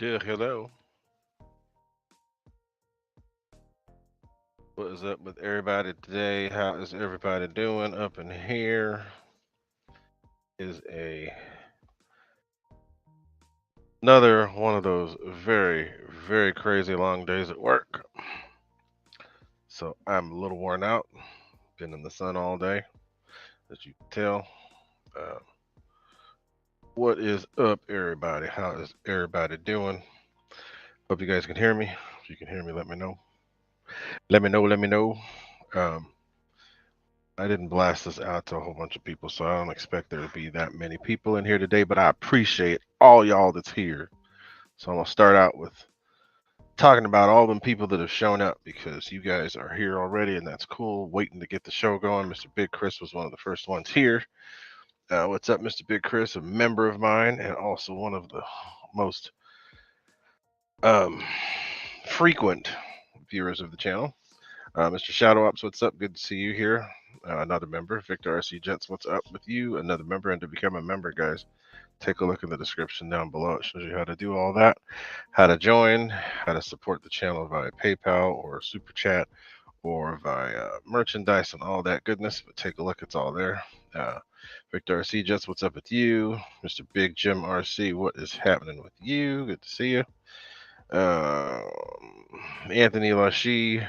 Hello. What is up with everybody today? How is everybody doing up in here? Is a another one of those very, very crazy long days at work. So I'm a little worn out. Been in the sun all day, as you can tell. Uh, what is up, everybody? How is everybody doing? Hope you guys can hear me. If you can hear me, let me know. Let me know. Let me know. Um, I didn't blast this out to a whole bunch of people, so I don't expect there to be that many people in here today, but I appreciate all y'all that's here. So I'm going to start out with talking about all them people that have shown up because you guys are here already, and that's cool. Waiting to get the show going. Mr. Big Chris was one of the first ones here. What's up, Mr. Big Chris? A member of mine and also one of the most um, frequent viewers of the channel. Mr. Shadow Ops, what's up? Good to see you here. Another member, Victor RC Jets, what's up with you? Another member, and to become a member, guys, take a look in the description down below. It shows you how to do all that, how to join, how to support the channel via PayPal or Super Chat or via merchandise and all that goodness. But take a look, it's all there. Victor RC Jets, what's up with you? Mr. Big Jim RC, what is happening with you? Good to see you. Anthony Lachey,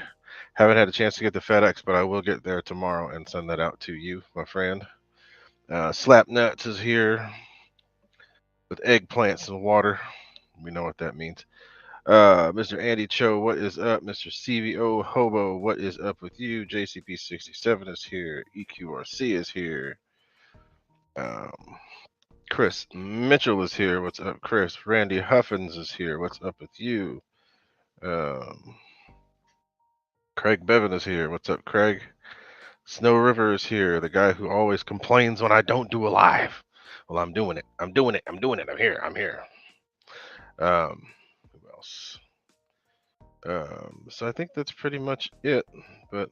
haven't had a chance to get the FedEx, but I will get there tomorrow and send that out to you, my friend. Slap Nuts is here with eggplants and water. We know what that means. Mr. Andy Cho, what is up? Mr. CVO Hobo, what is up with you? JCP67 is here. EQRC is here. Um, Chris Mitchell is here. What's up, Chris? Randy Huffins is here. What's up with you? Um, Craig Bevan is here. What's up, Craig? Snow River is here, the guy who always complains when I don't do a live. Well, I'm doing it. I'm doing it. I'm doing it. I'm here. I'm here. Who else? So I think that's pretty much it. But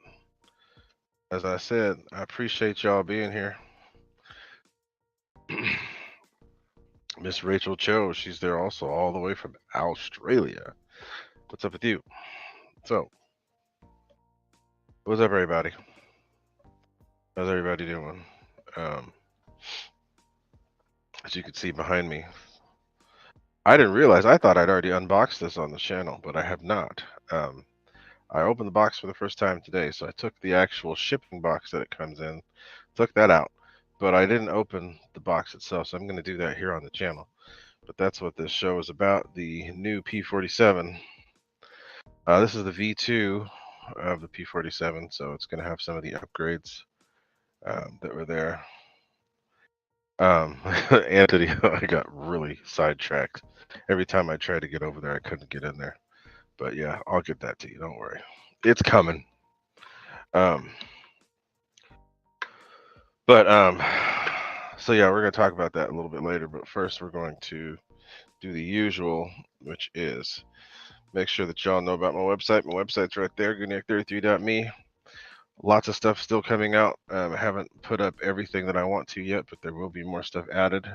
as I said, I appreciate y'all being here. Miss Rachel Cho, she's there also, all the way from Australia. What's up with you? So, what's up, everybody? How's everybody doing? As you can see behind me, I didn't realize. I thought I'd already unboxed this on the channel, but I have not. I opened the box for the first time today, so I took the actual shipping box that it comes in, took that out, but I didn't open the box itself, so I'm going to do that here on the channel. But that's what this show is about, the new P-47. This is the V2 of the P-47, so it's going to have some of the upgrades that were there. Anthony, I got really sidetracked. Every time I tried to get over there, I couldn't get in there. But yeah, I'll get that to you. Don't worry. It's coming. So yeah, we're going to talk about that a little bit later. But first, we're going to do the usual, which is make sure that y'all know about my website. My website's right there, Gooniac33.me. Lots of stuff still coming out. I haven't put up everything that I want to yet, but there will be more stuff added.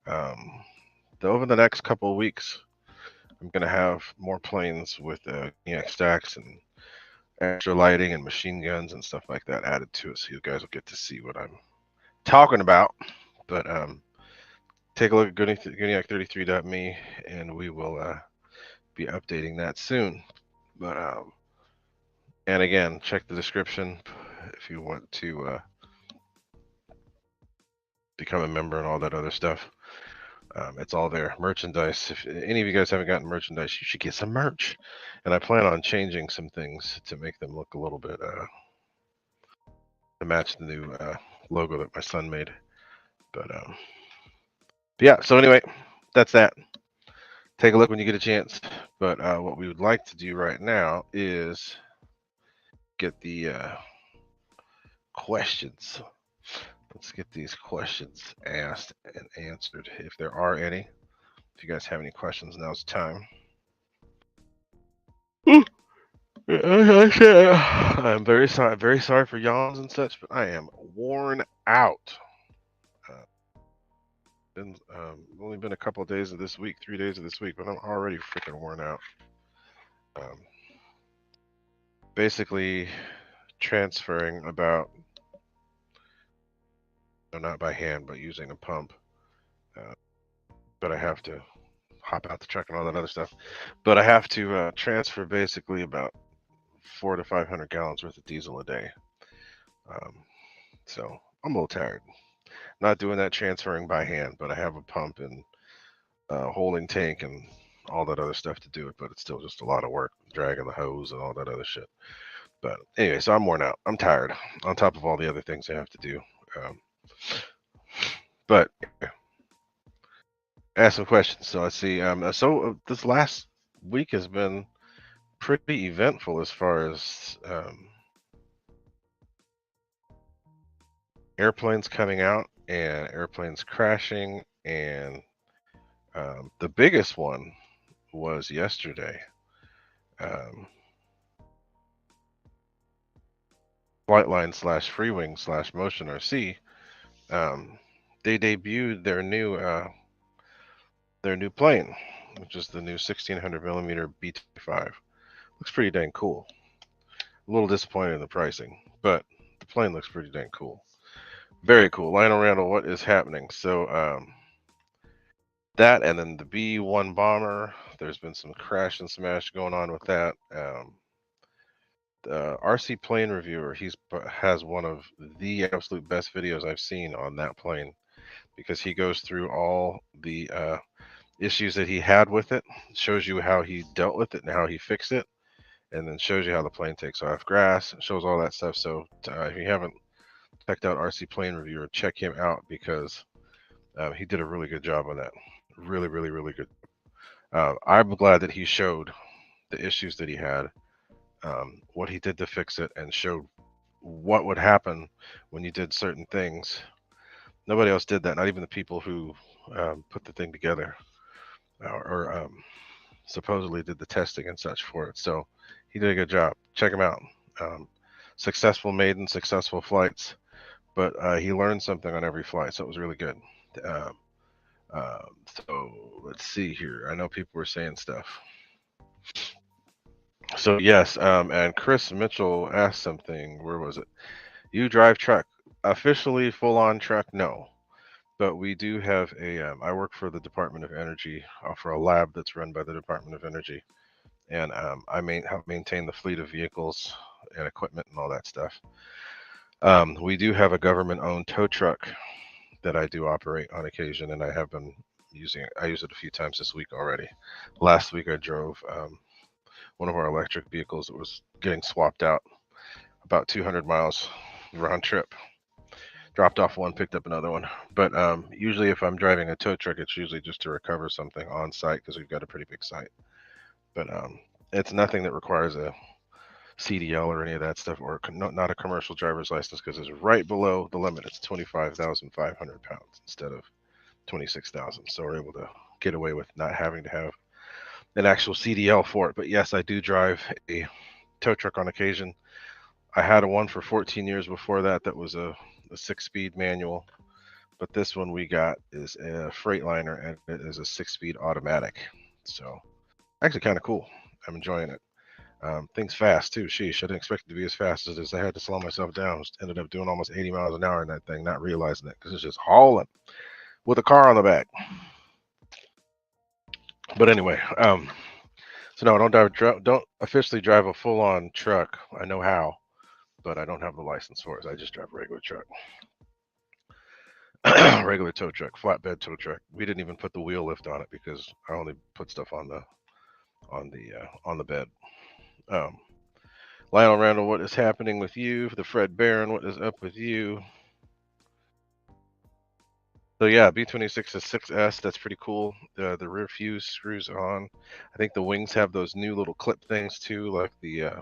Over the next couple of weeks, I'm going to have more planes with Gooniac stacks and extra lighting and machine guns and stuff like that added to it, so you guys will get to see what I'm talking about. But take a look at Gooniac33.me, and we will be updating that soon. But and again, check the description if you want to become a member and all that other stuff. It's all there. Merchandise. If any of you guys haven't gotten merchandise, you should get some merch. And I plan on changing some things to make them look a little bit to match the new logo that my son made. But yeah. So anyway, that's that. Take a look when you get a chance. But what we would like to do right now is get the questions. Let's get these questions asked and answered, if there are any. If you guys have any questions, now's the time. As I said, I'm very sorry for yawns and such, but I am worn out. been only been a couple of days of this week, 3 days of this week, but I'm already freaking worn out. Basically transferring about, not by hand, but using a pump. But I have to hop out the truck and all that other stuff. But I have to transfer basically about 400 to 500 gallons worth of diesel a day. So I'm a little tired. Not doing that transferring by hand, but I have a pump and holding tank and all that other stuff to do it. But it's still just a lot of work, dragging the hose and all that other shit. But anyway, so I'm worn out. I'm tired on top of all the other things I have to do. But ask some questions. So I see. This last week has been pretty eventful as far as airplanes coming out and airplanes crashing, and the biggest one was yesterday. Flightline / freewing / motion RC. They debuted their new plane, which is the new 1600 millimeter B-25. Looks pretty dang cool. A little disappointed in the pricing, but the plane looks pretty dang cool. Very cool. Lionel Randall, what is happening? So that, and then the B-1 bomber. There's been some crash and smash going on with that. The RC plane reviewer, has one of the absolute best videos I've seen on that plane, because he goes through all the issues that he had with it, shows you how he dealt with it and how he fixed it, and then shows you how the plane takes off grass, shows all that stuff. So if you haven't checked out RC plane reviewer, check him out, because he did a really good job on that. Really, really, really good. I'm glad that he showed the issues that he had, what he did to fix it, and showed what would happen when you did certain things. Nobody else did that, not even the people who put the thing together or supposedly did the testing and such for it. So he did a good job. Check him out. Successful maiden, successful flights, but he learned something on every flight, so it was really good. So let's see here. I know people were saying stuff. So yes, and Chris Mitchell asked something. Where was it? You drive truck? Officially full-on truck? No. But we do have I work for the Department of Energy, for a lab that's run by the Department of Energy. And I help maintain the fleet of vehicles and equipment and all that stuff. We do have a government-owned tow truck that I do operate on occasion, and I have been using it. I use it a few times this week already. Last week I drove one of our electric vehicles that was getting swapped out, about 200 miles round trip. Dropped off one, picked up another one. But usually if I'm driving a tow truck, it's usually just to recover something on site, because we've got a pretty big site. But it's nothing that requires a CDL or any of that stuff, or not a commercial driver's license, because it's right below the limit. It's 25,500 pounds instead of 26,000. So we're able to get away with not having to have an actual CDL for it. But yes, I do drive a tow truck on occasion. I had one for 14 years before that. That was a 6-speed manual. But this one we got is a Freightliner, and it is a 6-speed automatic. So actually kind of cool. I'm enjoying it. Things fast too. Sheesh, I didn't expect it to be as fast as it is. I had to slow myself down. Ended up doing almost 80 miles an hour in that thing, not realizing it, because it's just hauling with a car on the back. But anyway, so no, I don't officially drive a full-on truck. I know how, but I don't have the license for it. So I just drive a regular truck. Regular tow truck, flatbed tow truck. We didn't even put the wheel lift on it, because I only put stuff on the bed. Lionel Randall, what is happening with you? The Fred Barron, what is up with you? So yeah, B-26 is 6S. That's pretty cool. The rear fuse screws on. I think the wings have those new little clip things too, like the.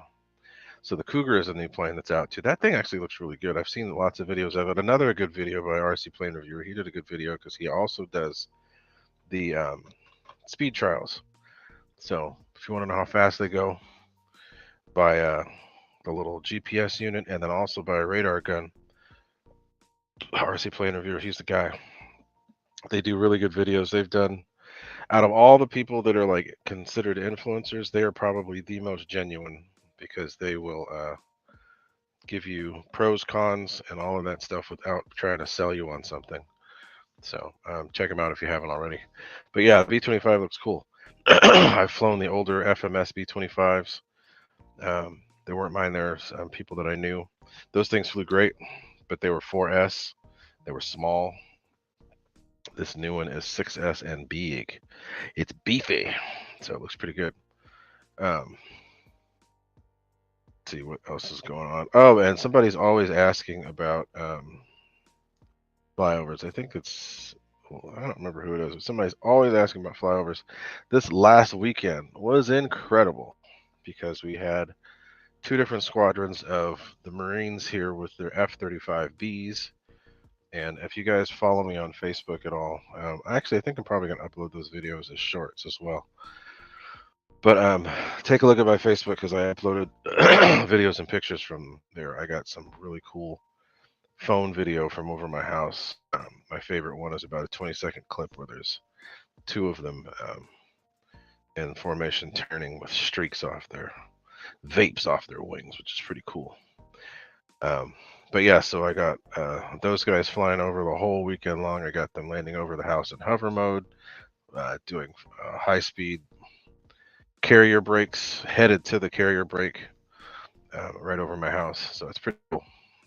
So the Cougar is a new plane that's out too. That thing actually looks really good. I've seen lots of videos of it. Another good video by RC Plane Reviewer. He did a good video, because he also does the speed trials. So if you want to know how fast they go, by the little GPS unit, and then also by a radar gun, RC Plane Reviewer, he's the guy. They do really good videos. They've done, out of all the people that are like considered influencers, they are probably the most genuine because they will give you pros, cons, and all of that stuff without trying to sell you on something. So check them out if you haven't already. But yeah, B-25 looks cool. I've flown the older FMS B-25s. They weren't mine. There's people that I knew. Those things flew great, but they were 4S. They were small. This new one is 6S and big. It's beefy, so it looks pretty good. Um, let's see what else is going on. Oh, and somebody's always asking about flyovers. I think it's, well, I don't remember who it is, but somebody's always asking about flyovers. This last weekend was incredible because we had two different squadrons of the Marines here with their F-35Bs. And if you guys follow me on Facebook at all, actually, I think I'm probably going to upload those videos as shorts as well. But take a look at my Facebook because I uploaded videos and pictures from there. I got some really cool phone video from over my house. My favorite one is about a 20-second clip where there's two of them in formation turning with streaks off their vapes off their wings, which is pretty cool. But yeah, so I got those guys flying over the whole weekend long. I got them landing over the house in hover mode, doing high speed carrier brakes, headed to the carrier brake right over my house. So it's pretty cool.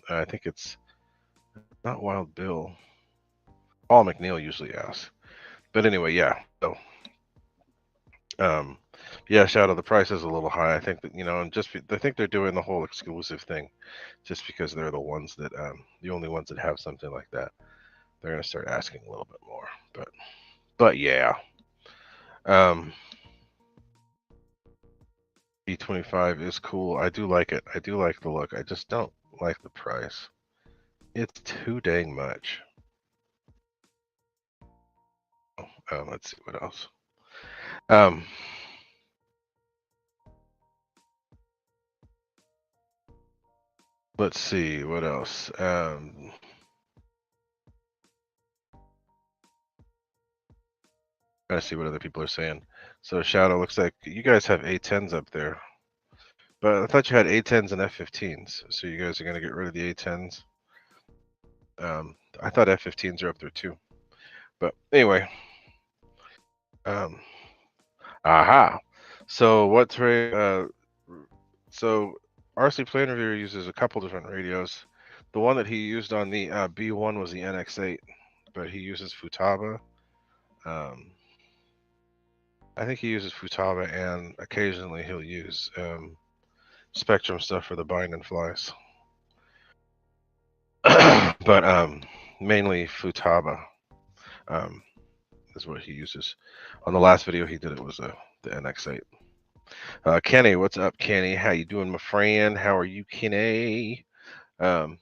I think it's not Wild Bill. Paul McNeil usually asks. But anyway, yeah. So, yeah, Shadow, the price is a little high. I think that, and I think they're doing the whole exclusive thing just because they're the ones that, the only ones that have something like that. They're going to start asking a little bit more. But yeah. B-25 is cool. I do like it. I do like the look. I just don't like the price. It's too dang much. Let's see what else. Let's see what else. Trying to see what other people are saying. So Shadow, looks like you guys have A10s up there, but I thought you had A10s and F15s. So you guys are gonna get rid of the A10s. I thought F15s are up there too. But anyway, aha. So what's so RC Plane Reviewer uses a couple different radios. The one that he used on the B1 was the NX8, but he uses Futaba. I think he uses Futaba, and occasionally he'll use Spectrum stuff for the bind and flies. But mainly Futaba is what he uses. On the last video he did, it was the NX8. Kenny, what's up, Kenny? How you doing, my friend? How are you, Kenny? So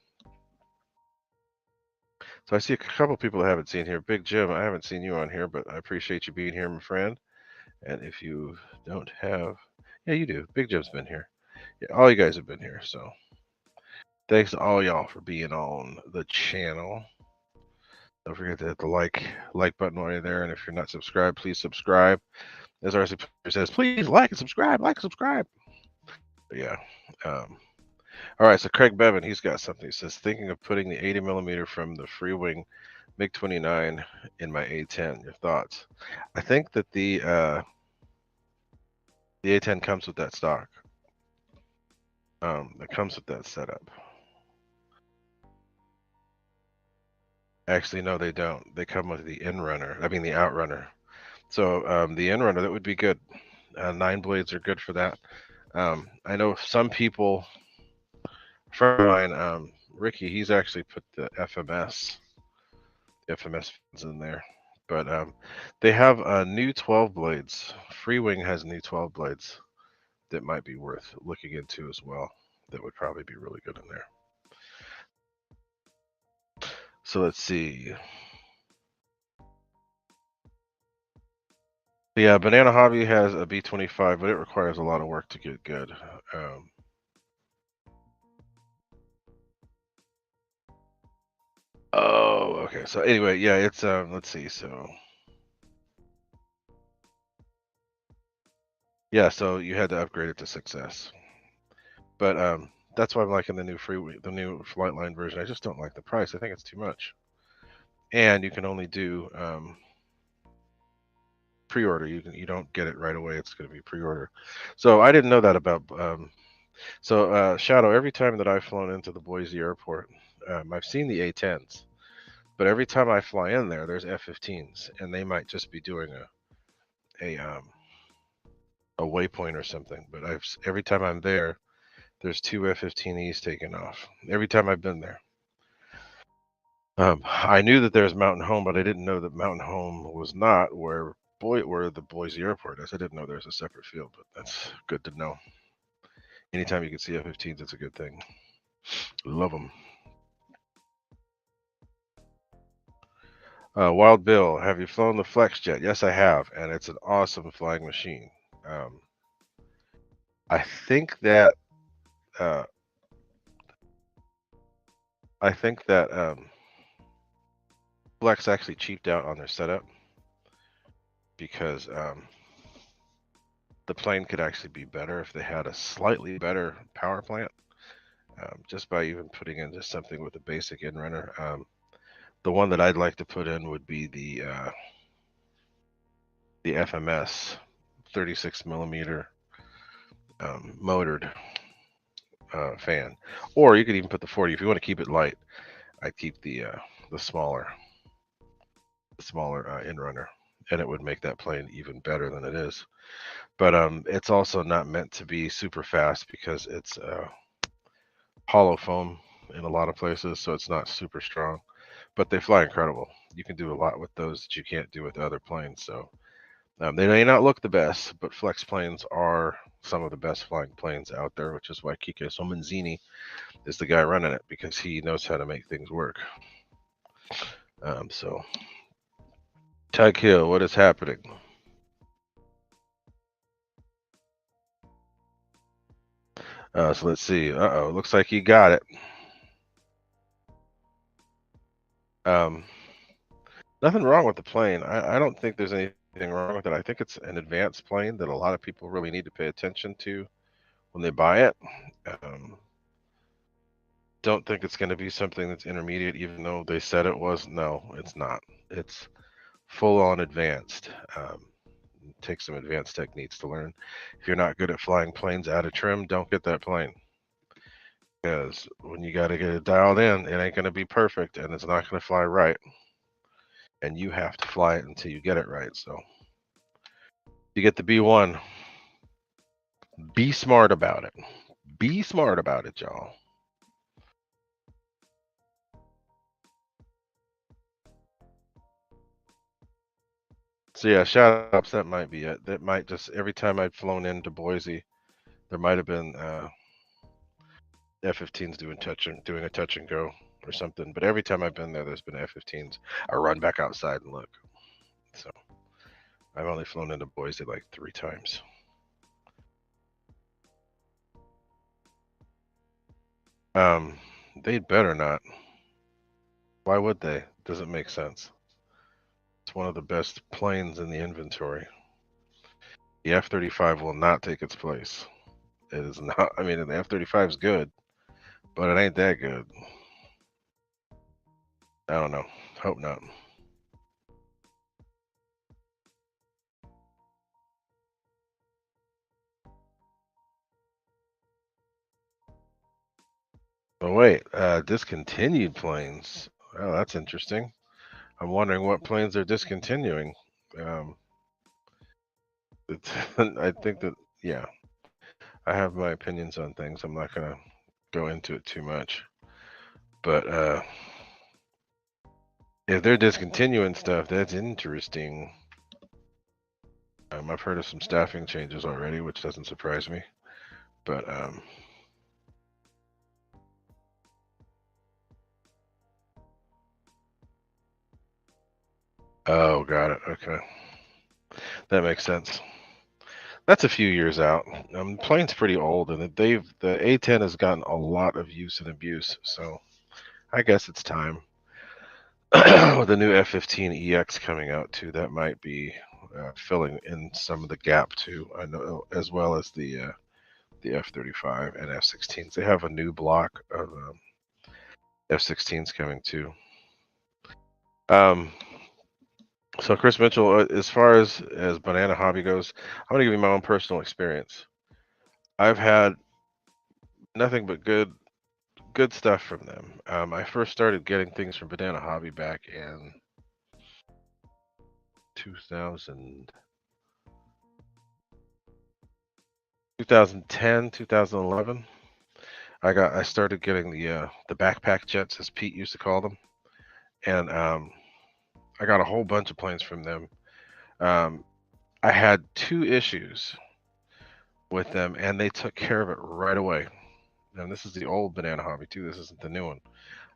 I see a couple people I haven't seen here. Big Jim, I haven't seen you on here, but I appreciate you being here, my friend. And if you don't have, yeah, you do. Big Jim's been here. Yeah, all you guys have been here. So thanks to all y'all for being on the channel. Don't forget to hit the like button while you're there. And if you're not subscribed, please subscribe. As RC says, please like and subscribe, like and subscribe. But yeah. All right, so Craig Bevan, he's got something. He says, thinking of putting the 80 millimeter from the freewing MiG-29 in my A10. Your thoughts? I think that the A10 comes with that stock. It comes with that setup. Actually, no, they don't. They come with the Inrunner. I mean, the Outrunner. So the Inrunner, that would be good. 9 blades are good for that. I know some people, a friend of mine, Ricky, he's actually put the FMS in there. But they have new 12 blades. Freewing has new 12 blades that might be worth looking into as well. That would probably be really good in there. So let's see. Yeah, Banana Hobby has a B-25, but it requires a lot of work to get good. Oh, Oh, okay. So anyway, yeah, it's let's see. So yeah, so you had to upgrade it to success. But that's why I'm liking the new the new Flightline version. I just don't like the price. I think it's too much. And you can only do pre-order. You don't get it right away. It's going to be pre-order. So I didn't know that about Shadow. Every time that I've flown into the Boise airport, I've seen the A10s, but every time I fly in there, there's F-15s, and they might just be doing a waypoint or something. But every time I'm there, there's two F-15Es taking off. Every time I've been there. I knew that there's Mountain Home, but I didn't know that Mountain Home was not where the Boise airport is. I didn't know there's a separate field, but that's good to know. Anytime you can see F-15s, it's a good thing. Love them. Wild Bill, have you flown the FlexJet? Yes, I have, and it's an awesome flying machine. I think that uh, Flex actually cheaped out on their setup because the plane could actually be better if they had a slightly better power plant. Just by even putting in just something with a basic in-runner. The one that I'd like to put in would be the FMS 36 millimeter motored fan, or you could even put the 40 if you want to keep it light. I'd keep the smaller in-runner, and it would make that plane even better than it is. But it's also not meant to be super fast because it's hollow foam in a lot of places, so it's not super strong. But they fly incredible. You can do a lot with those that you can't do with other planes. So they may not look the best, but flex planes are some of the best flying planes out there, which is why Kike Somanzini is the guy running it, because he knows how to make things work. So, Tag Hill, what is happening? So let's see. Uh-oh, looks like he got it. Nothing wrong with the plane. I don't think there's anything wrong with it. I think it's an advanced plane that a lot of people really need to pay attention to when they buy it. Don't think it's going to be something that's intermediate, even though they said it was. No, it's not. It's full on advanced. Take some advanced techniques to learn. If you're not good at flying planes out of trim, don't get that plane. Because when you got to get it dialed in, it ain't going to be perfect, and it's not going to fly right. And you have to fly it until you get it right. So you get the B1. Be smart about it. Be smart about it, y'all. So yeah, shout outs, that might be it. That might just, every time I'd flown into Boise, there might have been F-15s doing a touch and go or something. But every time I've been there, there's been F-15s. I run back outside and look. So I've only flown into Boise like 3 times. They'd better not. Why would they? Doesn't make sense. It's one of the best planes in the inventory. The F-35 will not take its place. It is not. I mean, the F-35 is good, but it ain't that good. I don't know. Hope not. Oh wait, discontinued planes. Oh, that's interesting. I'm wondering what planes they're discontinuing. Um, I think that, yeah, I have my opinions on things. I'm not gonna go into it too much, but if they're discontinuing stuff, that's interesting. I've heard of some staffing changes already, which doesn't surprise me. But oh, got it. Okay, that makes sense. That's a few years out. The plane's pretty old, and the A10 has gotten a lot of use and abuse. So I guess it's time. with the new F-15EX coming out too, that might be filling in some of the gap too. I know, as well as the F-35 and F-16s. They have a new block of F-16s coming too. So Chris Mitchell, as far as Banana Hobby goes, I'm gonna give you my own personal experience. I've had nothing but good stuff from them. I first started getting things from Banana Hobby back in 2010, 2011. I started getting the backpack jets, as Pete used to call them, and I got a whole bunch of planes from them. I had 2 issues with them, and they took care of it right away. And this is the old Banana Hobby too. This isn't the new one.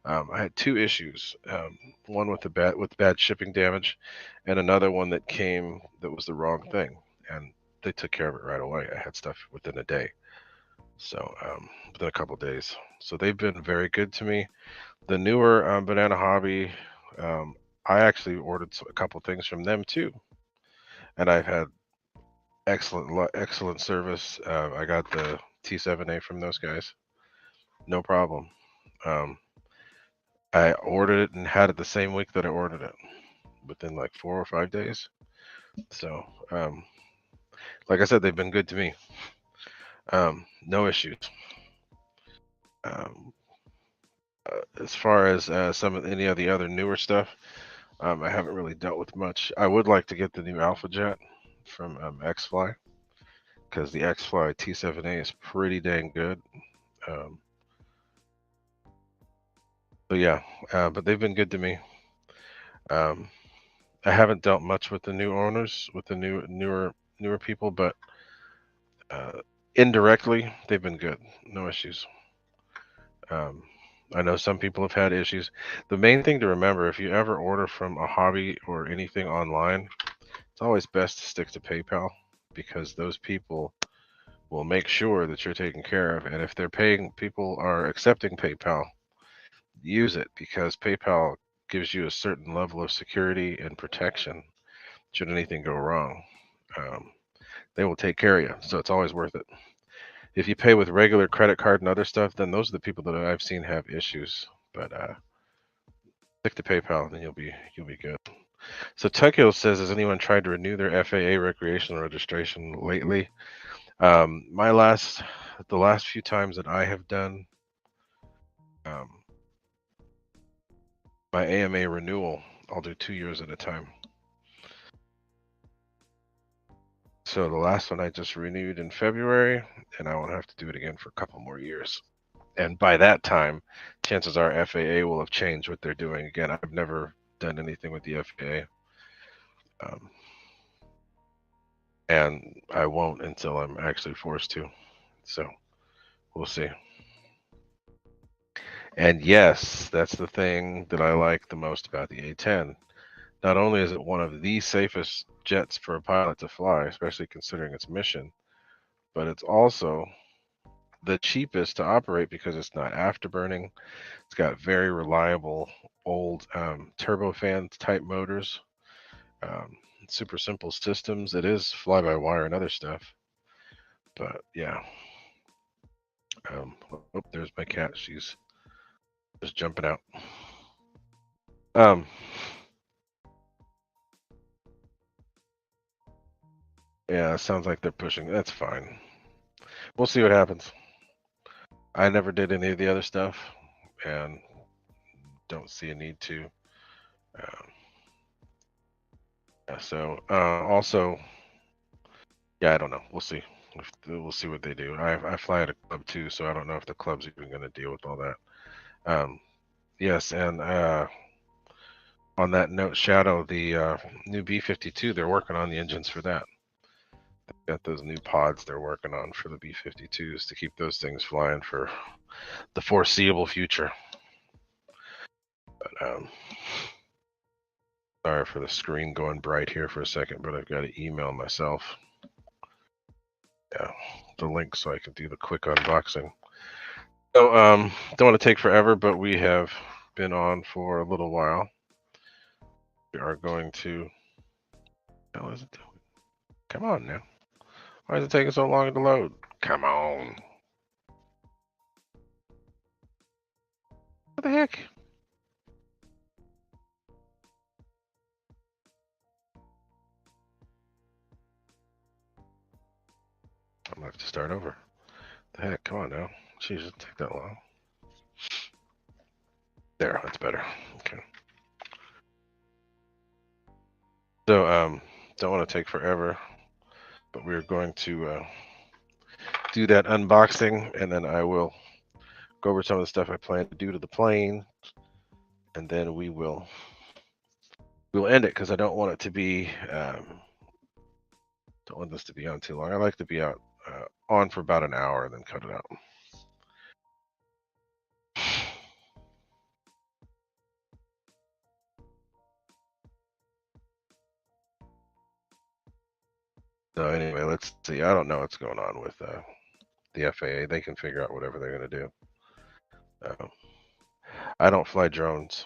I had 2 issues. One with bad shipping damage, and another one that was the wrong thing, and they took care of it right away. I had stuff within a day, so within a couple of days. So they've been very good to me. The newer Banana Hobby, I actually ordered a couple things from them too, and I've had excellent service. I got the T7A from those guys, no problem. I ordered it and had it the same week that I ordered it, within like 4 or 5 days. So, like I said, they've been good to me. No issues. As far as any of the other newer stuff, I haven't really dealt with much. I would like to get the new Alpha Jet from X-Fly, because the X-Fly T7A is pretty dang good. So yeah, but they've been good to me. I haven't dealt much with the new owners, with the newer people, but indirectly they've been good. No issues. I know some people have had issues. The main thing to remember, if you ever order from a hobby or anything online, it's always best to stick to PayPal, because those people will make sure that you're taken care of. And if people are accepting PayPal, use it, because PayPal gives you a certain level of security and protection should anything go wrong. They will take care of you, so it's always worth it. If you pay with regular credit card and other stuff, then those are the people that I've seen have issues. But stick to PayPal, and then you'll be good. So Tekio says, has anyone tried to renew their FAA recreational registration lately? The last few times that I have done my AMA renewal, I'll do 2 years at a time. So the last one I just renewed in February, and I won't have to do it again for a couple more years. And by that time, chances are FAA will have changed what they're doing. Again, I've never done anything with the FAA. And I won't until I'm actually forced to. So we'll see. And yes, that's the thing that I like the most about the A-10. Not only is it one of the safest jets for a pilot to fly, especially considering its mission, but it's also the cheapest to operate, because it's not afterburning. It's got very reliable old turbofan type motors, super simple systems. It is fly-by-wire and other stuff, but yeah. Oh, there's my cat. She's just jumping out. Yeah, it sounds like they're pushing. That's fine. We'll see what happens. I never did any of the other stuff, and don't see a need to. So also, yeah, I don't know. We'll see. We'll see what they do. I fly at a club too, so I don't know if the club's even going to deal with all that. Yes, and on that note, Shadow, the new B-52, they're working on the engines for that. They've got those new pods they're working on for the B-52s to keep those things flying for the foreseeable future. But sorry for the screen going bright here for a second, but I've got to email myself. Yeah, the link so I can do the quick unboxing. So don't want to take forever, but we have been on for a little while. we are going to. What the hell is it doing? Come on now. Why is it taking so long to load? Come on. What the heck? I'm gonna have to start over. The heck? Come on now. Jeez, it take that long. There, that's better. Okay. So, don't want to take forever, but we're going to do that unboxing, and then I will go over some of the stuff I plan to do to the plane, and then we'll end it because I don't want it to be don't want this to be on too long. I like to be out on for about an hour and then cut it out. So anyway, let's see. I don't know what's going on with the FAA. They can figure out whatever they're going to do. I don't fly drones,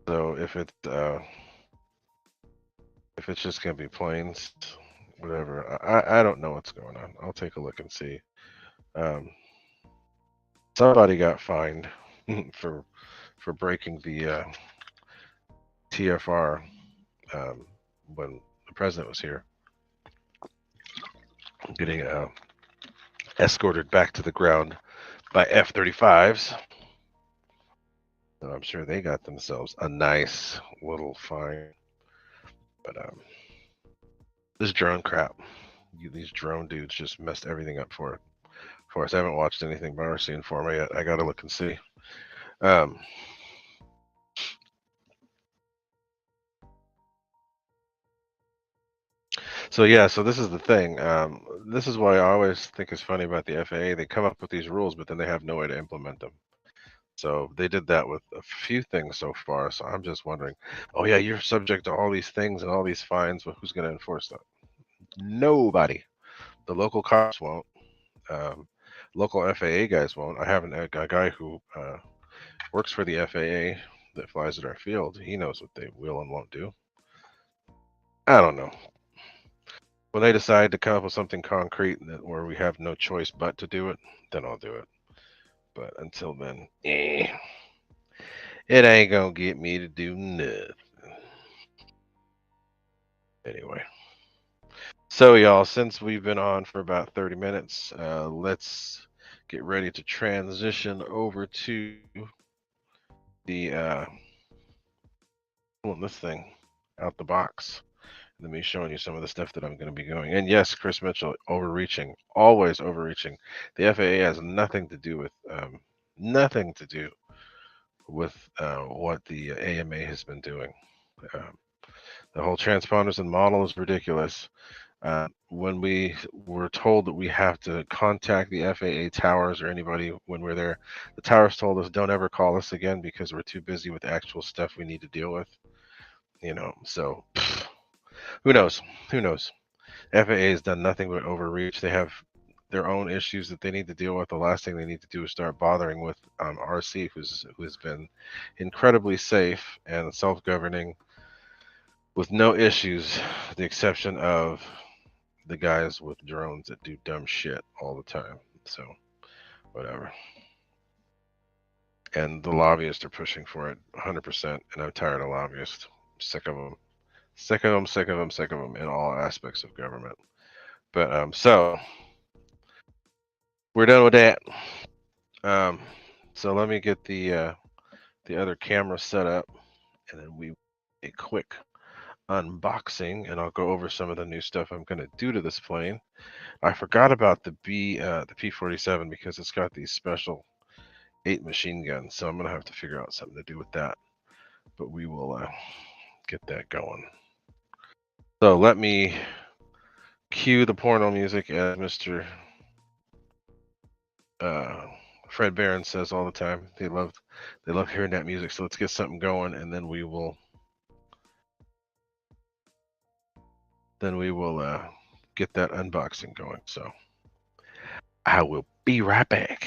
so if it's just going to be planes, whatever. I don't know what's going on. I'll take a look and see. Somebody got fined for breaking the TFR when the president was here, getting escorted back to the ground by F-35s. So I'm sure they got themselves a nice little fine. But this drone crap, these drone dudes just messed everything up for us. I haven't watched anything by RC Informer yet. I got to look and see. So yeah, so this is the thing. This is why I always think it's funny about the FAA. They come up with these rules, but then they have no way to implement them. So they did that with a few things so far. So I'm just wondering, oh yeah, you're subject to all these things and all these fines, but who's going to enforce that? Nobody. The local cops won't. Local FAA guys won't. I have a guy who works for the FAA that flies at our field. He knows what they will and won't do. I don't know. When they decide to come up with something concrete where we have no choice but to do it, then I'll do it. But until then, it ain't gonna get me to do nothing. Anyway. So y'all, since we've been on for about 30 minutes, let's get ready to transition over to the pulling this thing out the box. And me showing you some of the stuff that I'm going to be going. And yes, Chris Mitchell, overreaching, always overreaching. The FAA has nothing to do with what the AMA has been doing. The whole transponders and model is ridiculous. When we were told that we have to contact the FAA towers or anybody when we're there, the towers told us don't ever call us again because we're too busy with actual stuff we need to deal with. So who knows? Who knows? FAA has done nothing but overreach. They have their own issues that they need to deal with. The last thing they need to do is start bothering with RC, who has been incredibly safe and self-governing with no issues, with the exception of the guys with drones that do dumb shit all the time. So, whatever. And the lobbyists are pushing for it 100%, and I'm tired of lobbyists. Sick of them. Sick of them, sick of them, sick of them in all aspects of government. But, so, we're done with that. So let me get the other camera set up, and then we a quick unboxing, and I'll go over some of the new stuff I'm going to do to this plane. I forgot about the P-47 because it's got these special 8 machine guns, so I'm going to have to figure out something to do with that. But we will get that going. So let me cue the porno music as Mr. Fred Barron says all the time. They love hearing that music. So let's get something going, and then we will get that unboxing going. So I will be right back.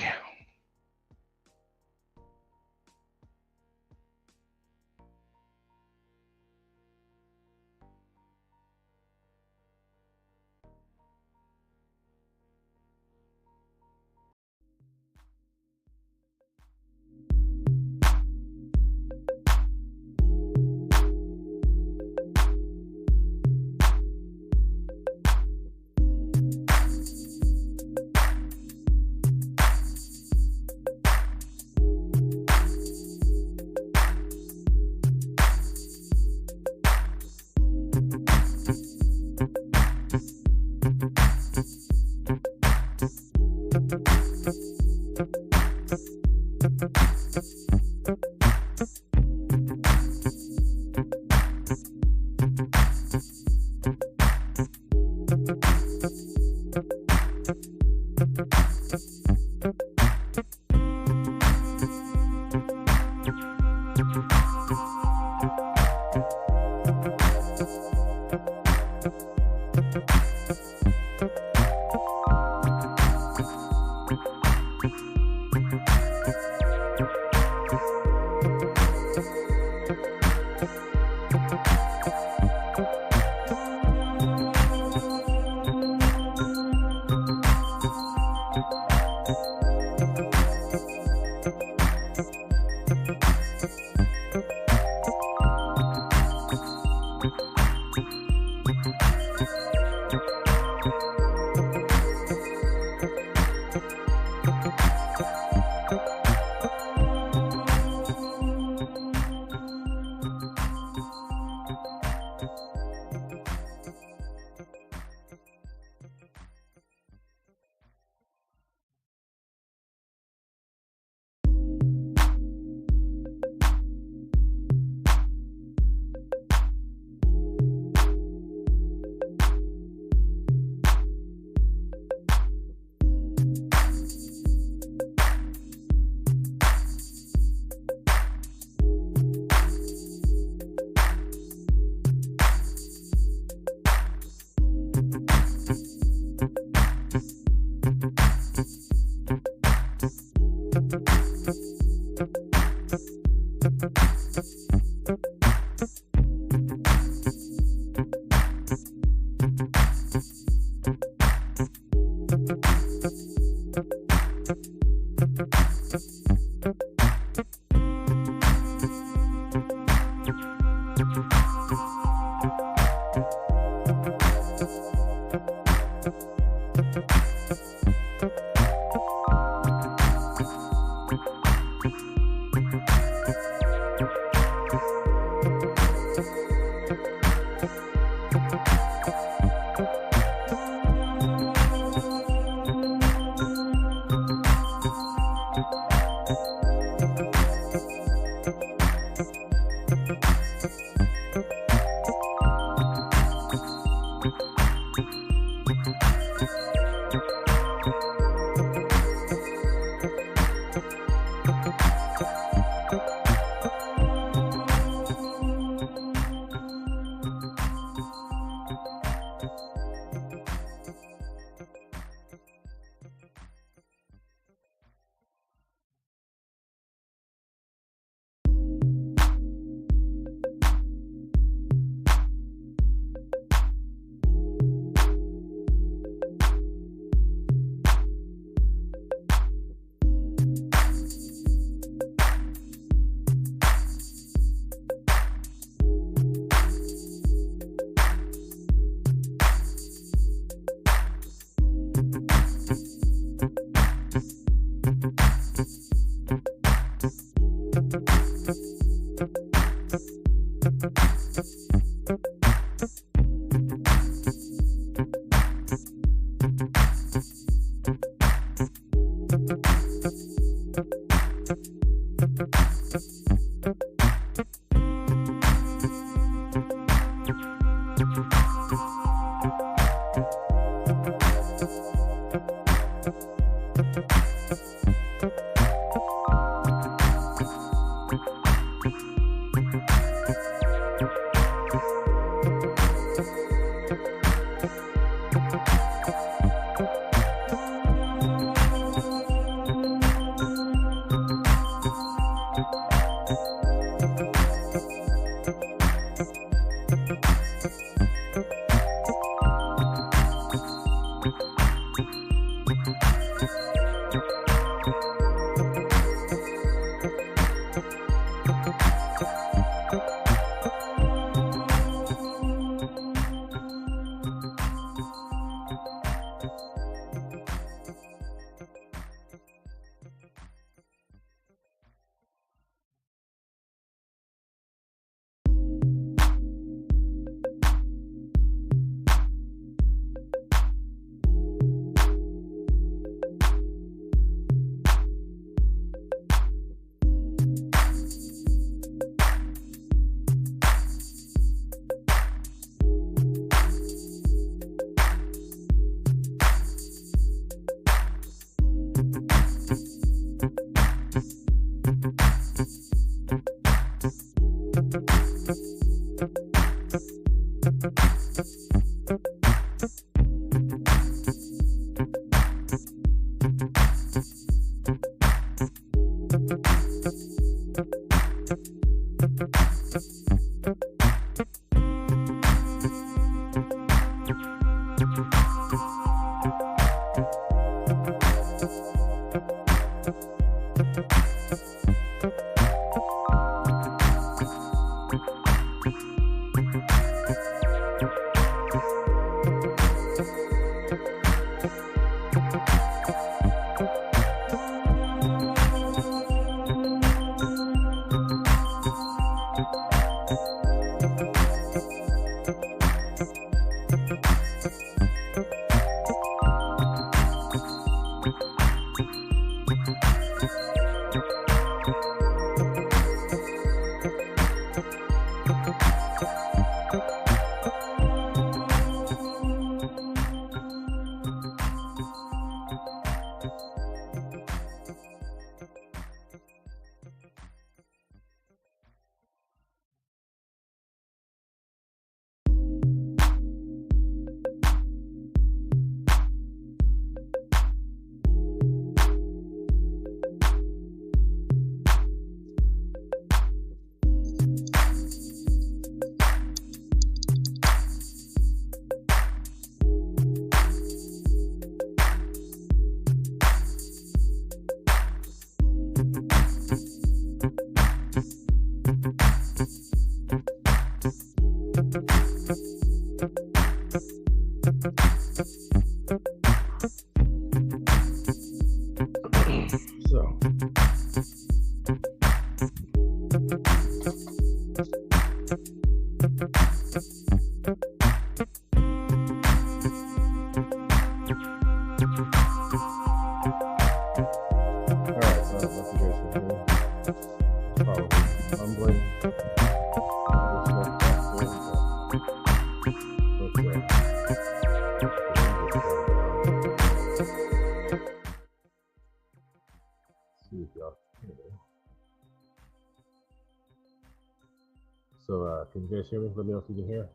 So, can you guys hear me? Let me know if you can hear.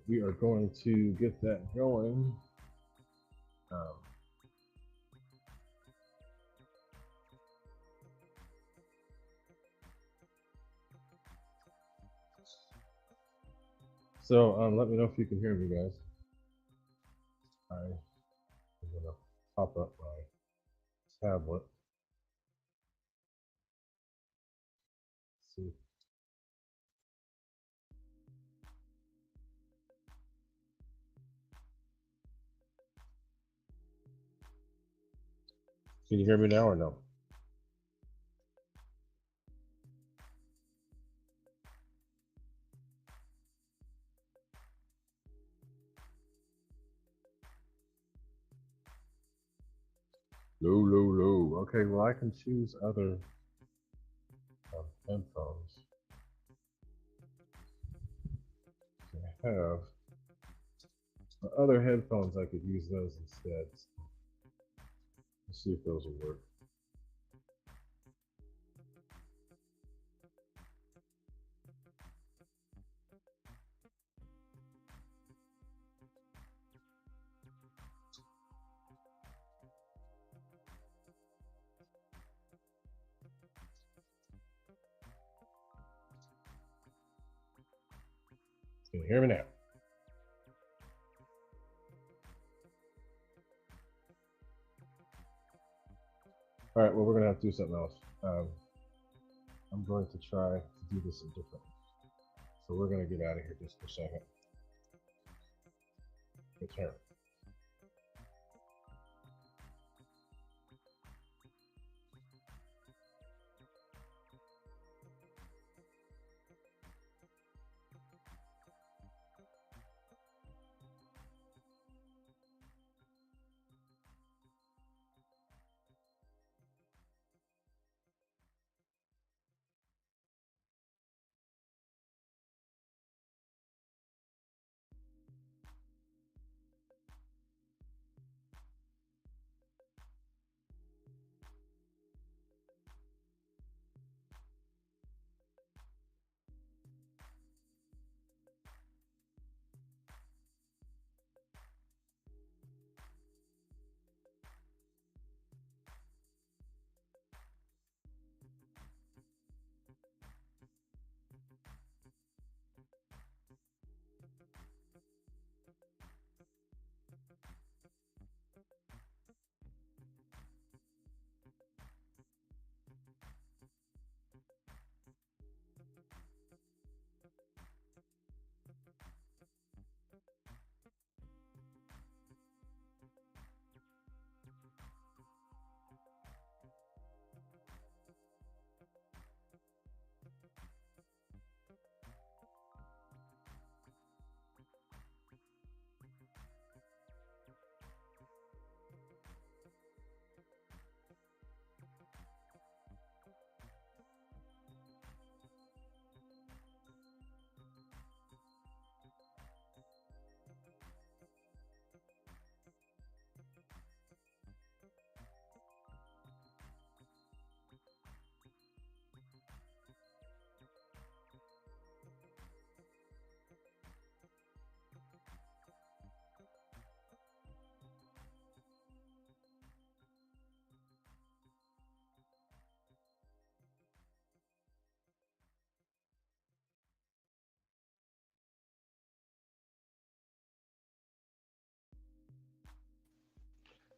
We are going to get that going. Let me know if you can hear me, guys. I'm gonna pop up my tablet. Let's see. Can you hear me now or no? Low. Okay, well, I can choose other headphones. I have other headphones. I could use those instead. Let's see if those will work. Can you hear me now? All right, well, we're gonna have to do something else. I'm going to try to do this in different. So we're gonna get out of here just for a second. Return.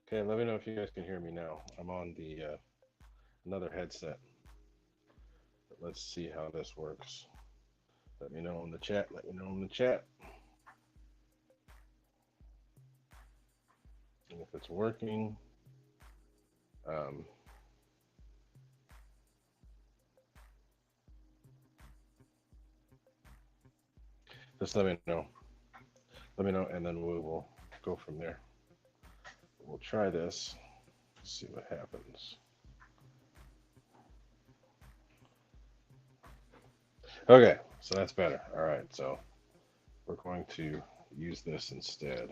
Okay, let me know if you guys can hear me now. I'm on the another headset. But let's see how this works. Let me know in the chat. Let me know in the chat. And if it's working. Um, just let me know. Let me know, and then we will go from there. We'll try this. See what happens. Okay, so that's better. All right, so we're going to use this instead.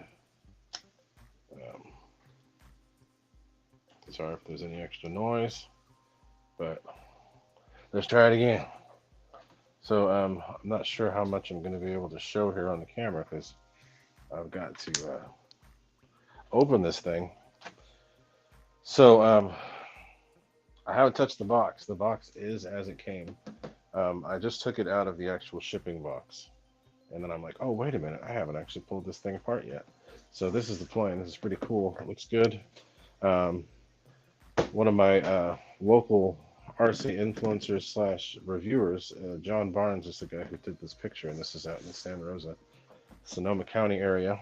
Sorry if there's any extra noise, but let's try it again. So I'm not sure how much I'm going to be able to show here on the camera because I've got to open this thing. So I haven't touched the box. The box is as it came. I just took it out of the actual shipping box. And then I'm like, oh, wait a minute. I haven't actually pulled this thing apart yet. So this is the plane. This is pretty cool. It looks good. One of my local RC influencers slash reviewers, John Barnes, is the guy who did this picture. And this is out in Santa Rosa, Sonoma County area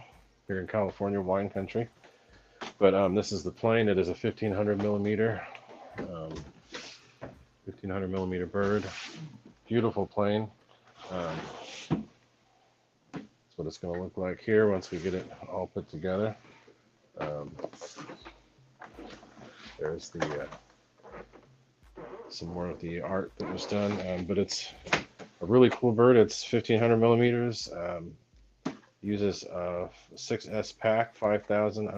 here in California, wine country. But this is the plane. It is a 1500 millimeter bird. Beautiful plane. That's what it's going to look like here once we get it all put together. There's the some more of the art that was done, but it's a really cool bird. It's 1500 millimeters. Uses a 6S pack, 5000.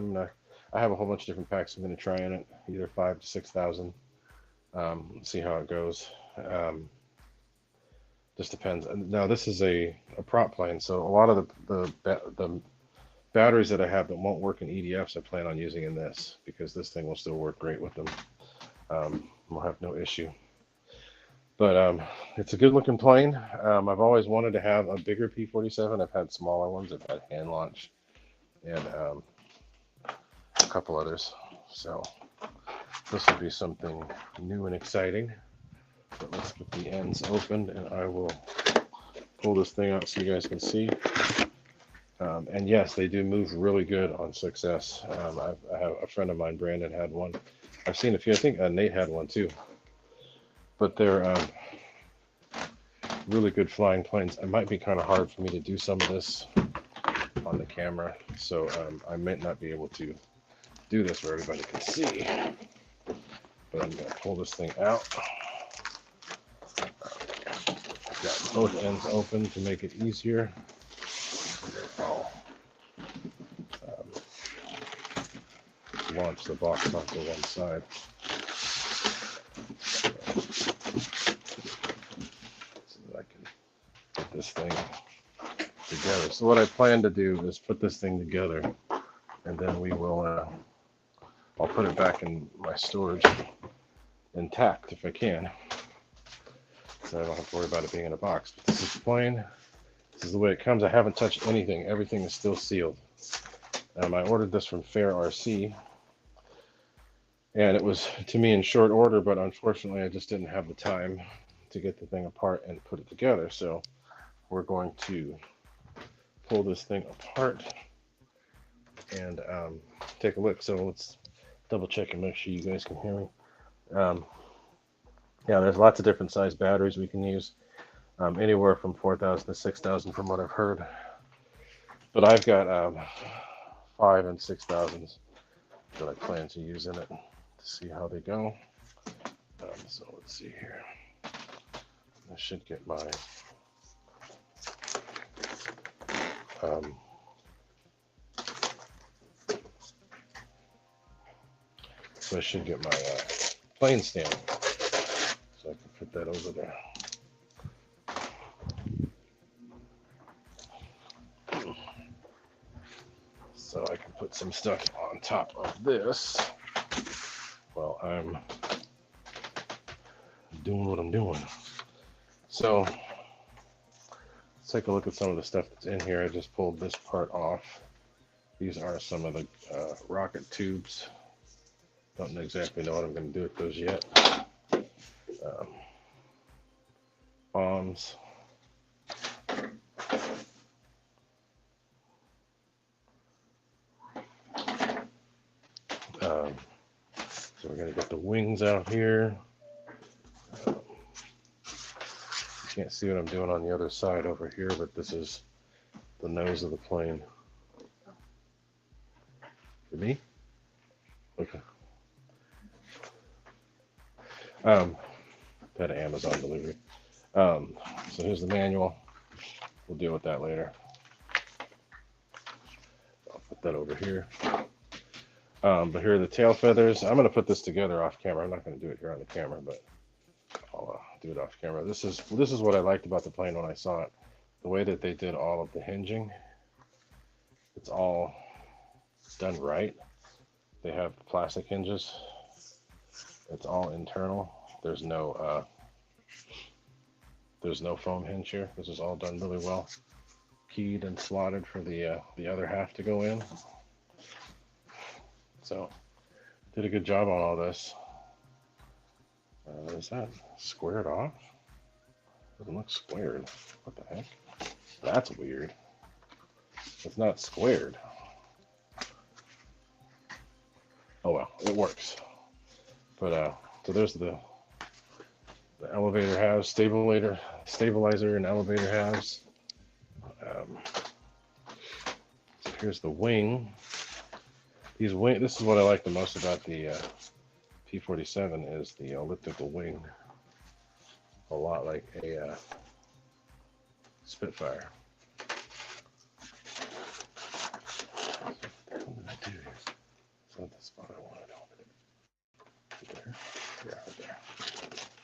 I have a whole bunch of different packs I'm going to try in it, either 5 to 6000. See how it goes. Just depends. Now this is a prop plane, so a lot of the batteries that I have that won't work in EDFs, I plan on using in this because this thing will still work great with them. We'll have no issue. But it's a good looking plane. I've always wanted to have a bigger P-47. I've had smaller ones. I've had hand launch and a couple others. So this will be something new and exciting. But let's get the ends opened and I will pull this thing out so you guys can see. And yes, they do move really good on 6S. I have a friend of mine, Brandon, had one. I've seen a few. I think Nate had one too. But they're really good flying planes. It might be kind of hard for me to do some of this on the camera, so I might not be able to do this where everybody can see. But I'm going to pull this thing out. I've got both ends open to make it easier. I'll launch the box off to one side. So that I can put this thing together. So what I plan to do is put this thing together, and then we will, I'll put it back in my storage intact if I can. So I don't have to worry about it being in a box. But this is the plane. This is the way it comes. I haven't touched anything. Everything is still sealed. I ordered this from Fair RC, and it was to me in short order, but unfortunately I just didn't have the time to get the thing apart and put it together. So we're going to pull this thing apart and take a look. So let's double check and make sure you guys can hear me. Yeah, there's lots of different size batteries we can use, anywhere from 4,000 to 6,000 from what I've heard. But I've got 5 and 6,000s that I plan to use in it to see how they go. So let's see here. I should get my so I should get my plane stand, so I can put that over there. So I can put some stuff on top of this while I'm doing what I'm doing. So let's take a look at some of the stuff that's in here. I just pulled this part off. These are some of the rocket tubes Don't exactly know what I'm going to do with those yet. Bombs. So we're going to get the wings out here. You can't see what I'm doing on the other side over here, but this is the nose of the plane. For me? Okay. Had an Amazon delivery. So here's the manual. We'll deal with that later. I'll put that over here. But here are the tail feathers. I'm going to put this together off camera. I'm not going to do it here on the camera, but I'll do it off camera. This is what I liked about the plane when I saw it. The way that they did all of the hinging. It's all done right. They have plastic hinges. It's all internal. There's no foam hinge here. This is all done really well. Keyed and slotted for the other half to go in. So, did a good job on all this. Is that squared off? Doesn't look squared. What the heck? That's weird. It's not squared. Oh well, it works. But so there's the elevator halves, stabilizer and elevator halves. So here's the wing. This is what I like the most about the P-47 is the elliptical wing. A lot like a Spitfire. What did I do here? It's not the spot I wanted. There? Yeah, right there.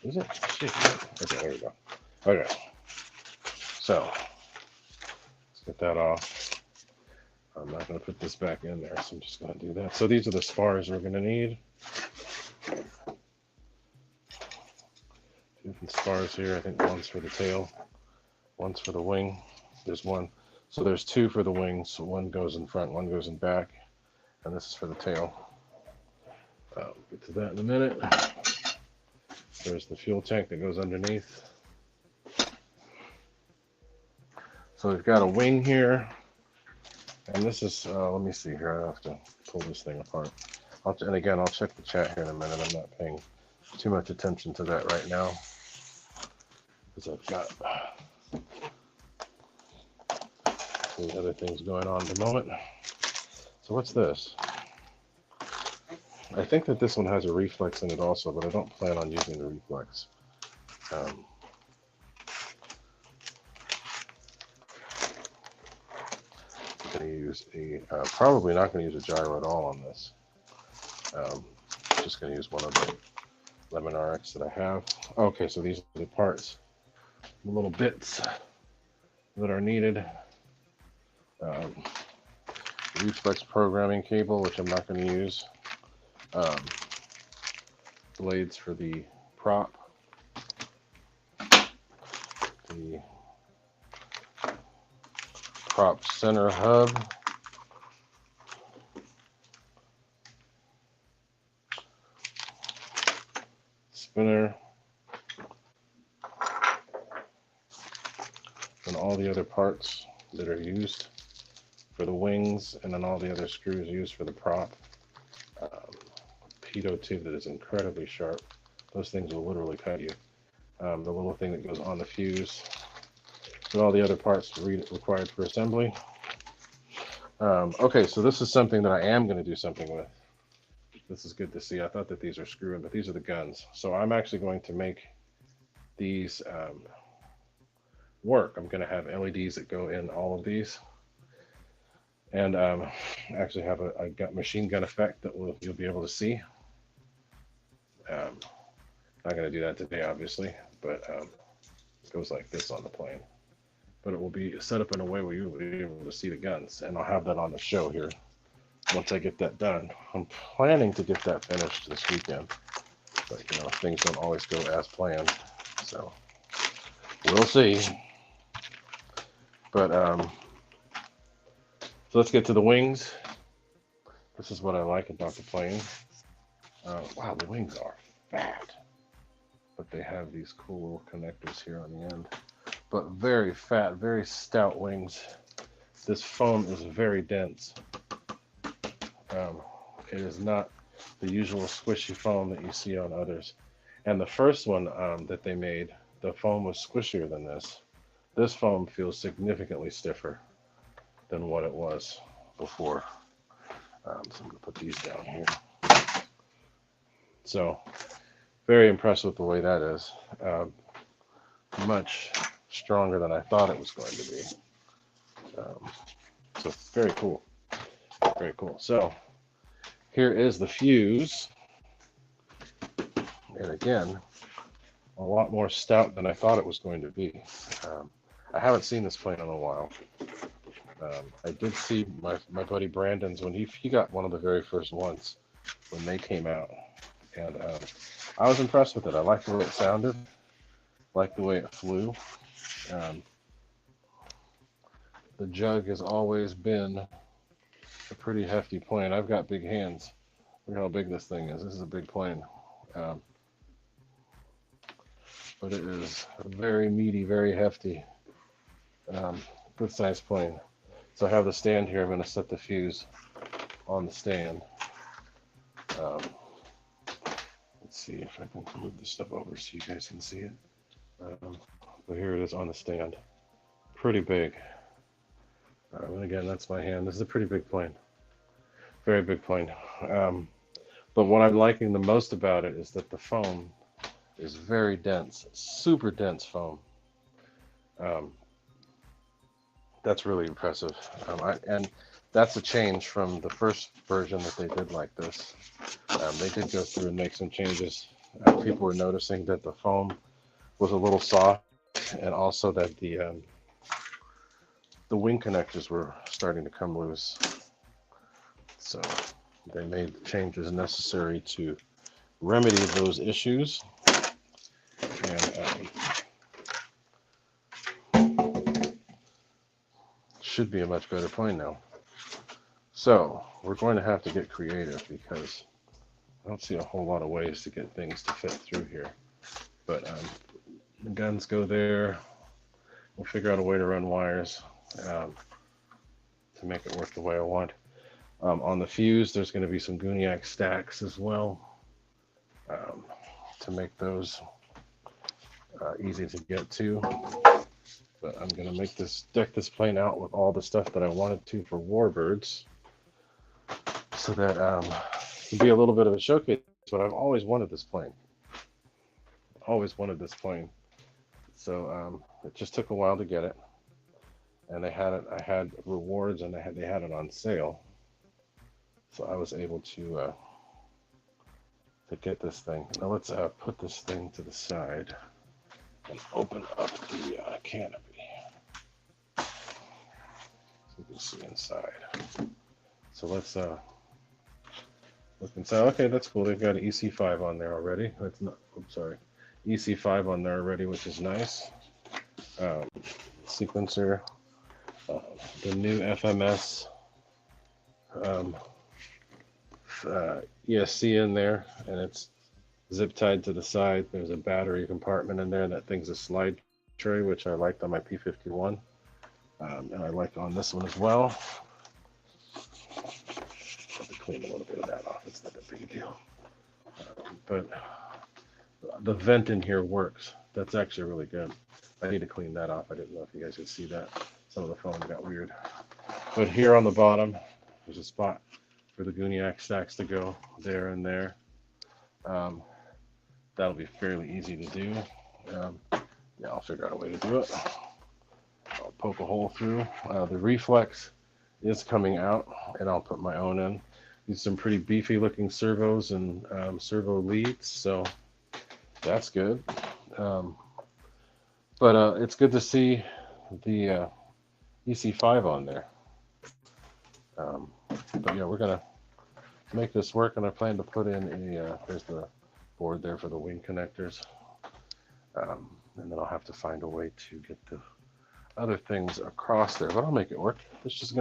Is it? Shit. Okay, there we go. Okay. So, let's get that off. I'm not going to put this back in there, so I'm just going to do that. So these are the spars we're going to need. Different spars here. I think one's for the tail, one's for the wing. There's one. So there's two for the wings. So one goes in front, one goes in back, and this is for the tail. I'll get to that in a minute. There's the fuel tank that goes underneath. So we've got a wing here. And this is, let me see here, I have to pull this thing apart. And again, I'll check the chat here in a minute. I'm not paying too much attention to that right now, because I've got some other things going on at the moment. So what's this? I think that this one has a reflex in it also, but I don't plan on using the reflex. Going to use probably not going to use a gyro at all on this. Just going to use one of the Lemon RX that I have. Okay, so these are the parts, the little bits that are needed. Reflex programming cable, which I'm not going to use. Blades for the prop. The prop center hub. Spinner. And all the other parts that are used for the wings, and then all the other screws used for the prop. Pitot tube that is incredibly sharp. Those things will literally cut you. The little thing that goes on the fuse. And all the other parts required for assembly. Okay, so this is something that I am going to do something with. This is good to see. I thought that these are screw-in, but these are the guns. So I'm actually going to make these work. I'm going to have LEDs that go in all of these. And actually have a machine gun effect that you'll be able to see. Not going to do that today, obviously, but it goes like this on the plane. But it will be set up in a way where you'll be able to see the guns, and I'll have that on the show here once I get that done. I'm planning to get that finished this weekend, but you know, things don't always go as planned, so we'll see. But so let's get to the wings. This is what I like about the plane. Wow, the wings are fat, but they have these cool little connectors here on the end. But very fat, very stout wings. This foam is very dense. It is not the usual squishy foam that you see on others. And the first one that they made, the foam was squishier than this. This foam feels significantly stiffer than what it was before. So I'm going to put these down here. So very impressed with the way that is. Much stronger than I thought it was going to be. So very cool. Very cool. So here is the fuse. And again, a lot more stout than I thought it was going to be. I haven't seen this plane in a while. I did see my buddy Brandon's when he got one of the very first ones when they came out. And I was impressed with it. I liked the way it sounded. Liked the way it flew. The Jug has always been a pretty hefty plane. I've got big hands. Look how big this thing is. This is a big plane. But it is very meaty, very hefty. Good sized plane. So I have the stand here. I'm going to set the fuse on the stand. Let's see if I can move this stuff over so you guys can see it. But here it is on the stand. Pretty big. And again, that's my hand. This is a pretty big plane. Very big plane. But what I'm liking the most about it is that the foam is very dense. Super dense foam. That's really impressive. And that's a change from the first version that they did like this. They did go through and make some changes. People were noticing that the foam was a little soft, and also that the wing connectors were starting to come loose. So they made the changes necessary to remedy those issues. And should be a much better plane now. So we're going to have to get creative because I don't see a whole lot of ways to get things to fit through here. But the guns go there. We'll figure out a way to run wires to make it work the way I want. On the fuse, there's going to be some Gooniac stacks as well to make those easy to get to. But I'm going to deck this plane out with all the stuff that I wanted to for Warbirds, so that it can be a little bit of a showcase. But I've always wanted this plane. Always wanted this plane. So it just took a while to get it. And they had it. I had rewards, and they had it on sale. So I was able to get this thing. Now let's put this thing to the side and open up the canopy so you can see inside. So let's look inside. Okay, that's cool. They've got an EC5 on there already. That's not. Oops, sorry. EC5 on there already, which is nice. Sequencer. The new FMS ESC in there, and it's zip tied to the side. There's a battery compartment in there. That thing's a slide tray, which I liked on my P-51, and I like on this one as well. Have to clean a little bit of that off. It's not a big deal, but the vent in here works. That's actually really good. I need to clean that off. I didn't know if you guys could see that. Some of the foam got weird. But here on the bottom, there's a spot for the Gooniac stacks to go there and there. That'll be fairly easy to do. Yeah, I'll figure out a way to do it. I'll poke a hole through. The reflex is coming out, and I'll put my own in. These some pretty beefy looking servos and servo leads, so that's good. But it's good to see the EC5 on there. But yeah, we're gonna make this work, and I plan to put in there's the board there for the wing connectors, and then I'll have to find a way to get the other things across there, but I'll make it work. This is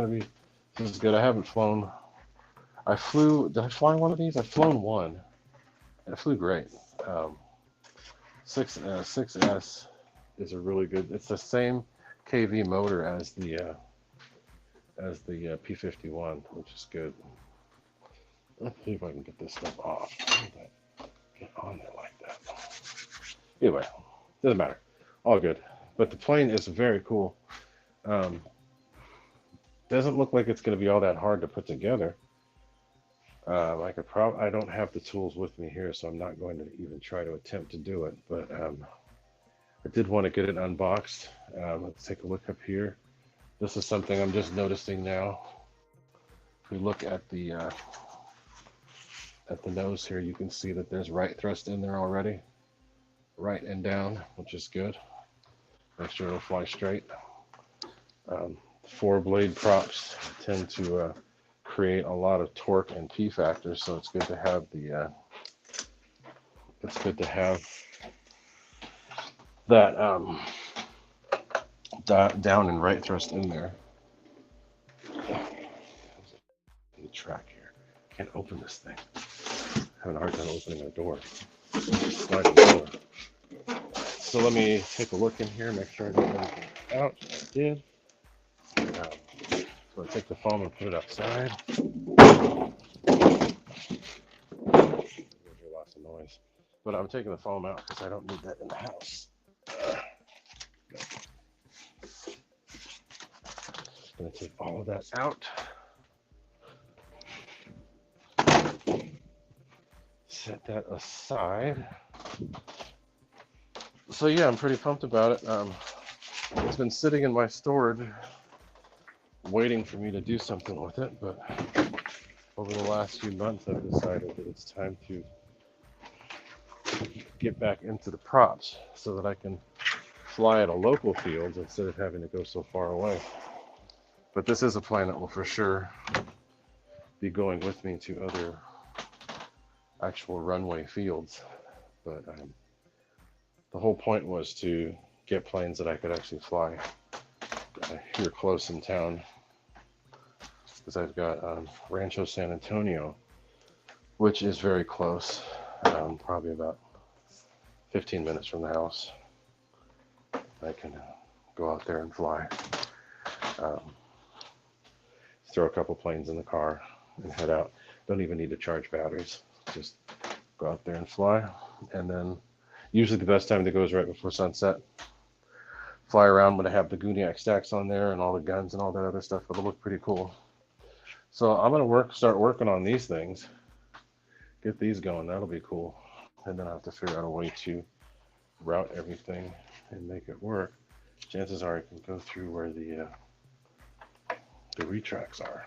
good. I haven't flown. Did I fly one of these? I've flown one. It flew great. 6S is a really good. It's the same kV motor as the P-51, which is good. Let's see if I can get this stuff off. Get on there like that. Anyway, doesn't matter. All good. But the plane is very cool. Doesn't look like it's going to be all that hard to put together. I don't have the tools with me here, so I'm not going to even try to attempt to do it. But I did want to get it unboxed. Let's take a look up here. This is something I'm just noticing now. If we look at the nose here, you can see that there's right thrust in there already, right and down, which is good. Make sure it'll fly straight. 4-blade props tend to create a lot of torque and P factor, so it's good to have that down and right thrust in there. The track here. Can't open this thing. Having a hard time opening a door. Sliding door. So let me take a look in here, make sure I got everything out. I did. So I take the foam and put it outside. There's lots of noise. But I'm taking the foam out because I don't need that in the house. Gonna take all of that out. Set that aside. So yeah, I'm pretty pumped about it. It's been sitting in my storage, waiting for me to do something with it, but over the last few months I've decided that it's time to get back into the props so that I can fly at a local field instead of having to go so far away. But this is a plane that will for sure be going with me to other actual runway fields. But the whole point was to get planes that I could actually fly here close in town, because I've got Rancho San Antonio, which is very close, probably about 15 minutes from the house. I can go out there and fly. Throw a couple planes in the car and head out. Don't even need to charge batteries. Just go out there and fly. And then usually the best time to go is right before sunset. Fly around when I have the Gooniac stacks on there and all the guns and all that other stuff. It'll look pretty cool. So I'm gonna start working on these things. Get these going. That'll be cool. And then I have to figure out a way to route everything and make it work. Chances are I can go through where the retracts are.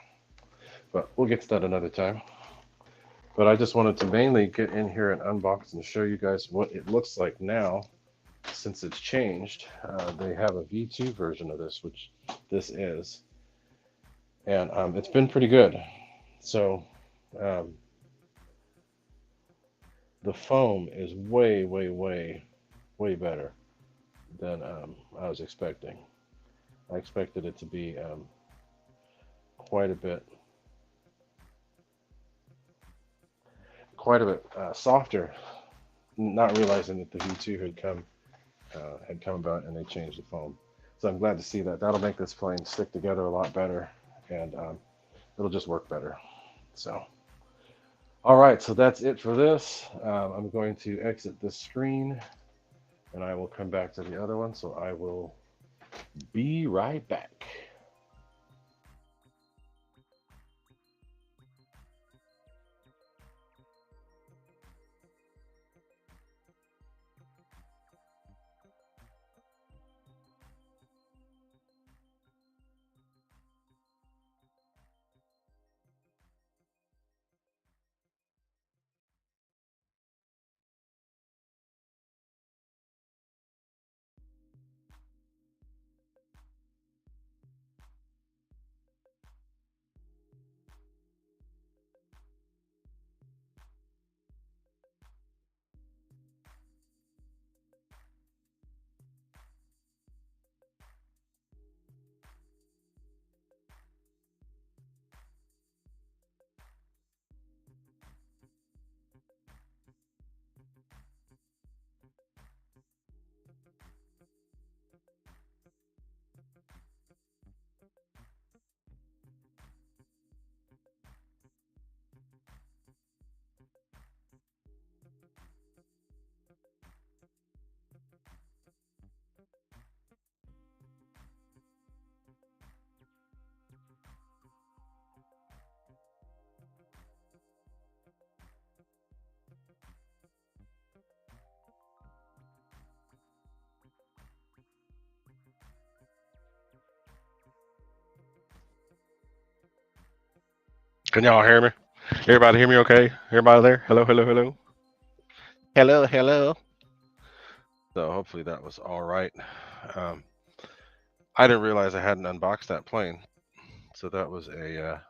But we'll get to that another time. But I just wanted to mainly get in here and unbox and show you guys what it looks like now since it's changed. They have a V2 version of this, which this is. And it's been pretty good. So the foam is way, way, way, way better than I was expecting. I expected it to be quite a bit softer, not realizing that the V2 had come about and they changed the foam. So I'm glad to see that. That'll make this plane stick together a lot better, and it'll just work better. So, all right, so that's it for this. I'm going to exit this screen, and I will come back to the other one. So I will be right back. Can y'all hear me? Everybody hear me okay? Everybody there? Hello, hello, hello. Hello, hello. So hopefully that was all right. Um, I didn't realize I hadn't unboxed that plane. So that was a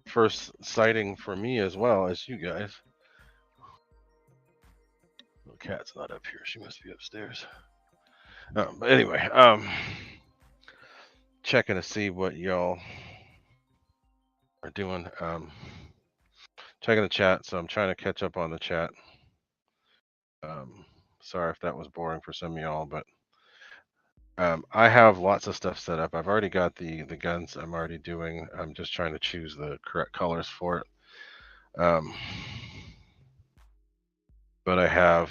first sighting for me as well as you guys. The cat's not up here. She must be upstairs. But anyway, checking to see what y'all are doing. Checking the chat, so I'm trying to catch up on the chat. Sorry if that was boring for some of y'all, but I have lots of stuff set up. I've already got the guns I'm already doing. I'm just trying to choose the correct colors for it. But I have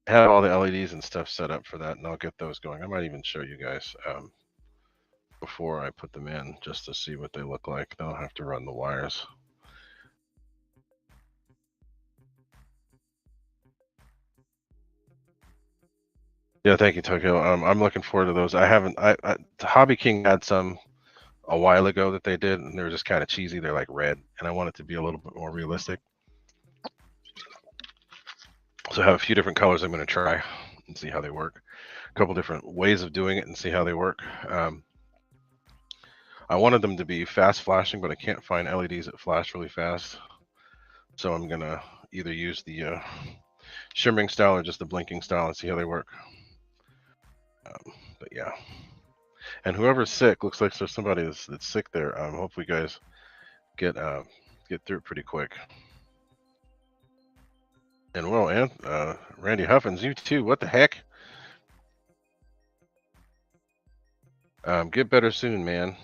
all the LEDs and stuff set up for that, and I'll get those going. I might even show you guys before I put them in, just to see what they look like. Then I'll have to run the wires. Yeah, thank you, Tokyo. I'm looking forward to those. I haven't. Hobby King had some a while ago that they did, and they were just kind of cheesy. They're like red, and I want it to be a little bit more realistic. So I have a few different colors I'm going to try and see how they work. A couple different ways of doing it and see how they work. I wanted them to be fast flashing, but I can't find LEDs that flash really fast. So I'm going to either use the shimmering style or just the blinking style and see how they work. But yeah. And whoever's sick, looks like there's somebody that's sick there. Hope you guys get through it pretty quick. And well, and Randy Huffins, you too. What the heck? Get better soon, man.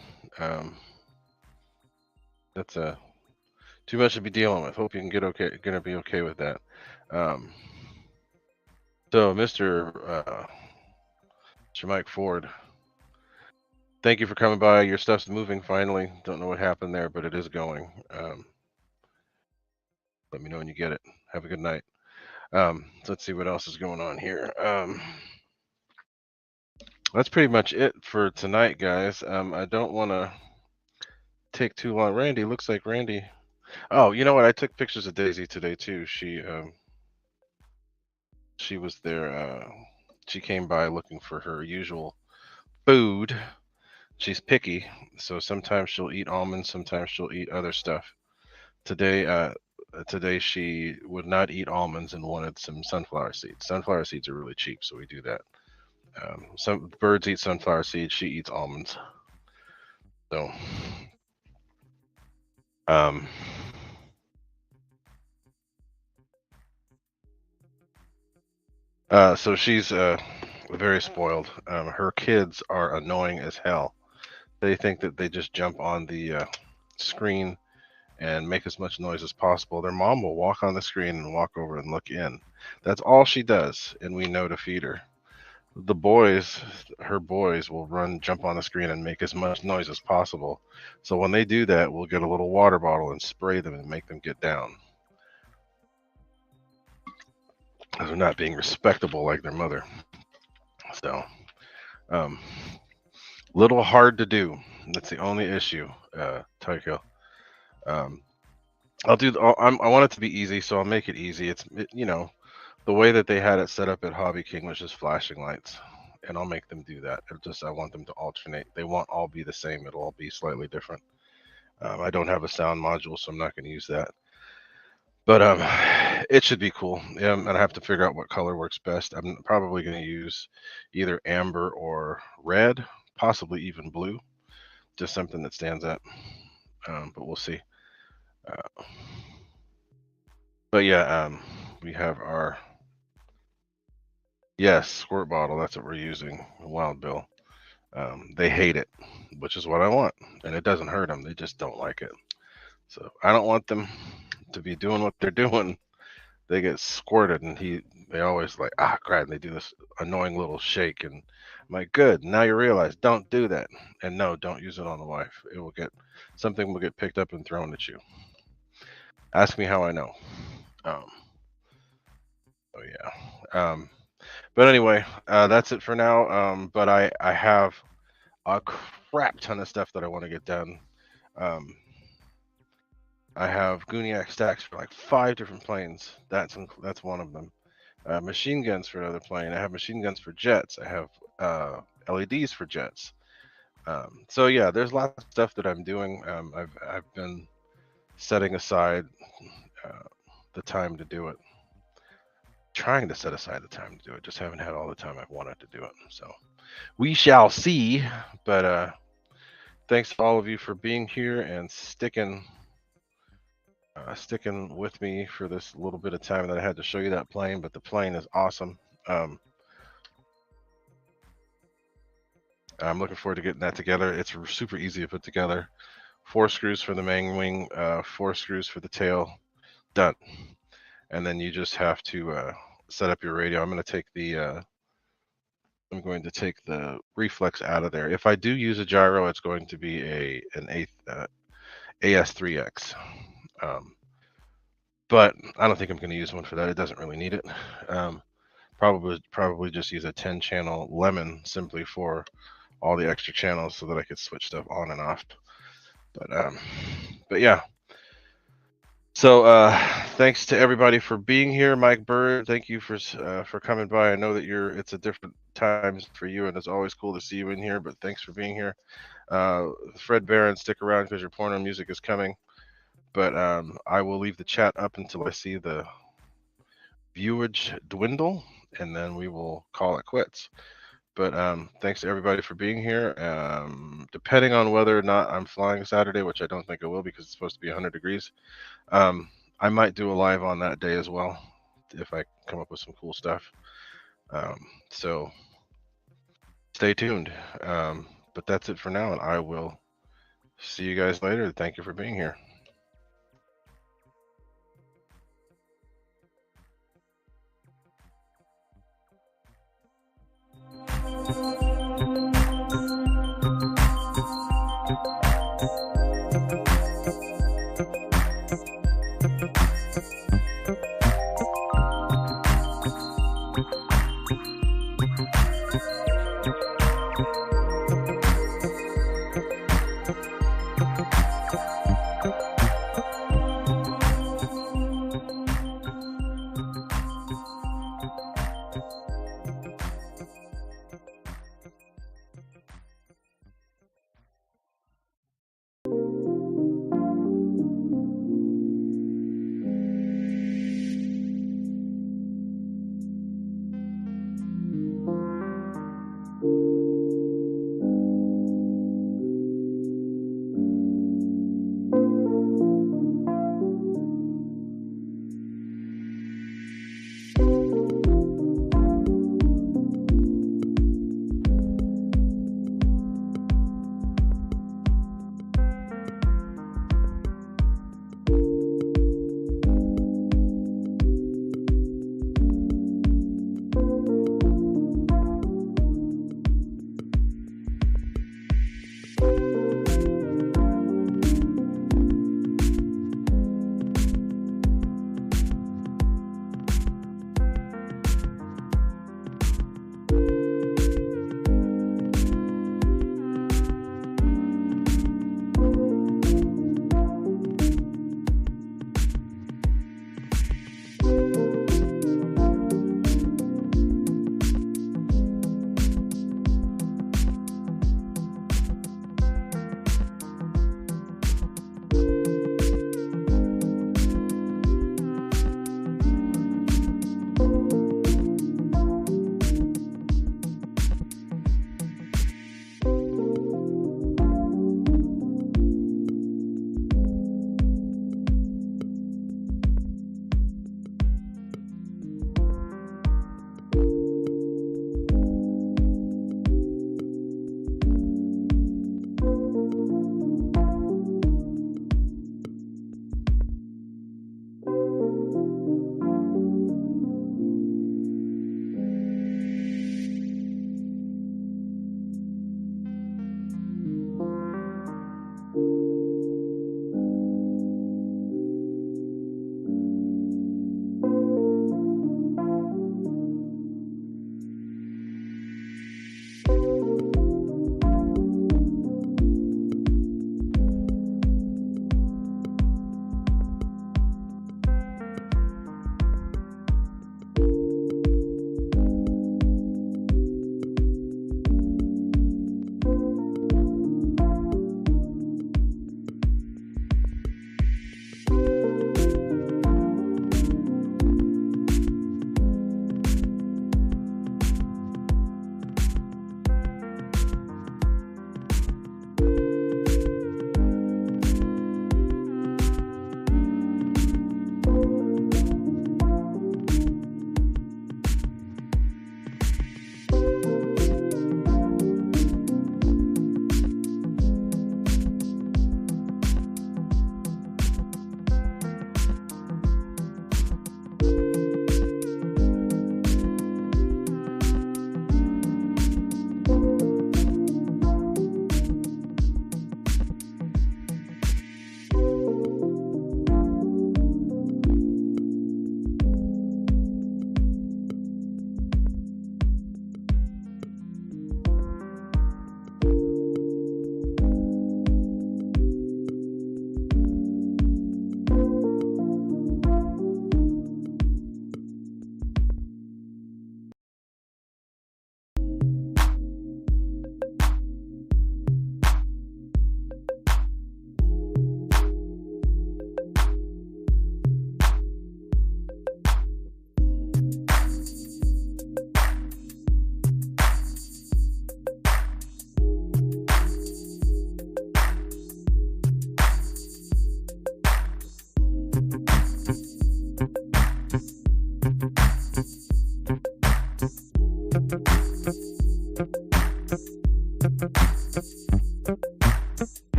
That's too much to be dealing with. Hope you can get okay. Gonna be okay with that. So, Mr. Mike Ford, thank you for coming by. Your stuff's moving finally. Don't know what happened there, but it is going. Let me know when you get it. Have a good night. So let's see what else is going on here. That's pretty much it for tonight, guys. I don't want to take too long. Randy, looks like Randy. Oh, you know what? I took pictures of Daisy today too. She was there. She came by looking for her usual food. She's picky, so sometimes she'll eat almonds, sometimes she'll eat other stuff. Today she would not eat almonds and wanted some sunflower seeds. Sunflower seeds are really cheap, so we do that. Some birds eat sunflower seeds. She eats almonds. So, so she's very spoiled. Her kids are annoying as hell. They think that they just jump on the screen and make as much noise as possible. Their mom will walk on the screen and walk over and look in. That's all she does, and we know to feed her. The boys, her boys, will jump on the screen and make as much noise as possible. So when they do that, we'll get a little water bottle and spray them and make them get down. They're not being respectable like their mother. So, little hard to do. That's the only issue, Tycho. I'll do. I want it to be easy, so I'll make it easy. The way that they had it set up at Hobby King was just flashing lights, and I'll make them do that. I want them to alternate. They won't all be the same. It'll all be slightly different. I don't have a sound module, so I'm not going to use that. But it should be cool. And I have to figure out what color works best. I'm probably going to use either amber or red, possibly even blue. Just something that stands out. But we'll see. But yeah, we have our squirt bottle. That's what we're using. Wild Bill. They hate it, which is what I want, and it doesn't hurt them. They just don't like it. So I don't want them to be doing what they're doing. They get squirted, and they always like, crap, and they do this annoying little shake, and I'm like, good, now you realize, don't do that. And no, don't use it on the wife. Something will get picked up and thrown at you. Ask me how I know. But anyway, that's it for now. But I have a crap ton of stuff that I want to get done. I have Gooniac stacks for like 5 different planes. That's one of them. Machine guns for another plane. I have machine guns for jets. I have LEDs for jets. So yeah, there's lots of stuff that I'm doing. I've been setting aside the time to do it. Trying to set aside the time to do it. Just haven't had all the time I've wanted to do it. So we shall see. But thanks to all of you for being here and sticking with me for this little bit of time that I had to show you that plane. But the plane is awesome. I'm looking forward to getting that together. It's super easy to put together. 4 screws for the main wing, 4 screws for the tail, done. And then you just have to set up your radio. I'm going to take the reflex out of there. If I do use a gyro, it's going to be an AS3X. But I don't think I'm going to use one for that. It doesn't really need it. Probably just use a 10-channel lemon simply for all the extra channels so that I could switch stuff on and off. But yeah. So thanks to everybody for being here. Mike Bird, thank you for coming by. I know that it's a different times for you, and it's always cool to see you in here. But thanks for being here. Fred Barron, stick around because your porno music is coming. But I will leave the chat up until I see the viewage dwindle, and then we will call it quits. But thanks to everybody for being here. Depending on whether or not I'm flying Saturday, which I don't think I will because it's supposed to be 100 degrees, I might do a live on that day as well if I come up with some cool stuff. So stay tuned. But that's it for now, and I will see you guys later. Thank you for being here.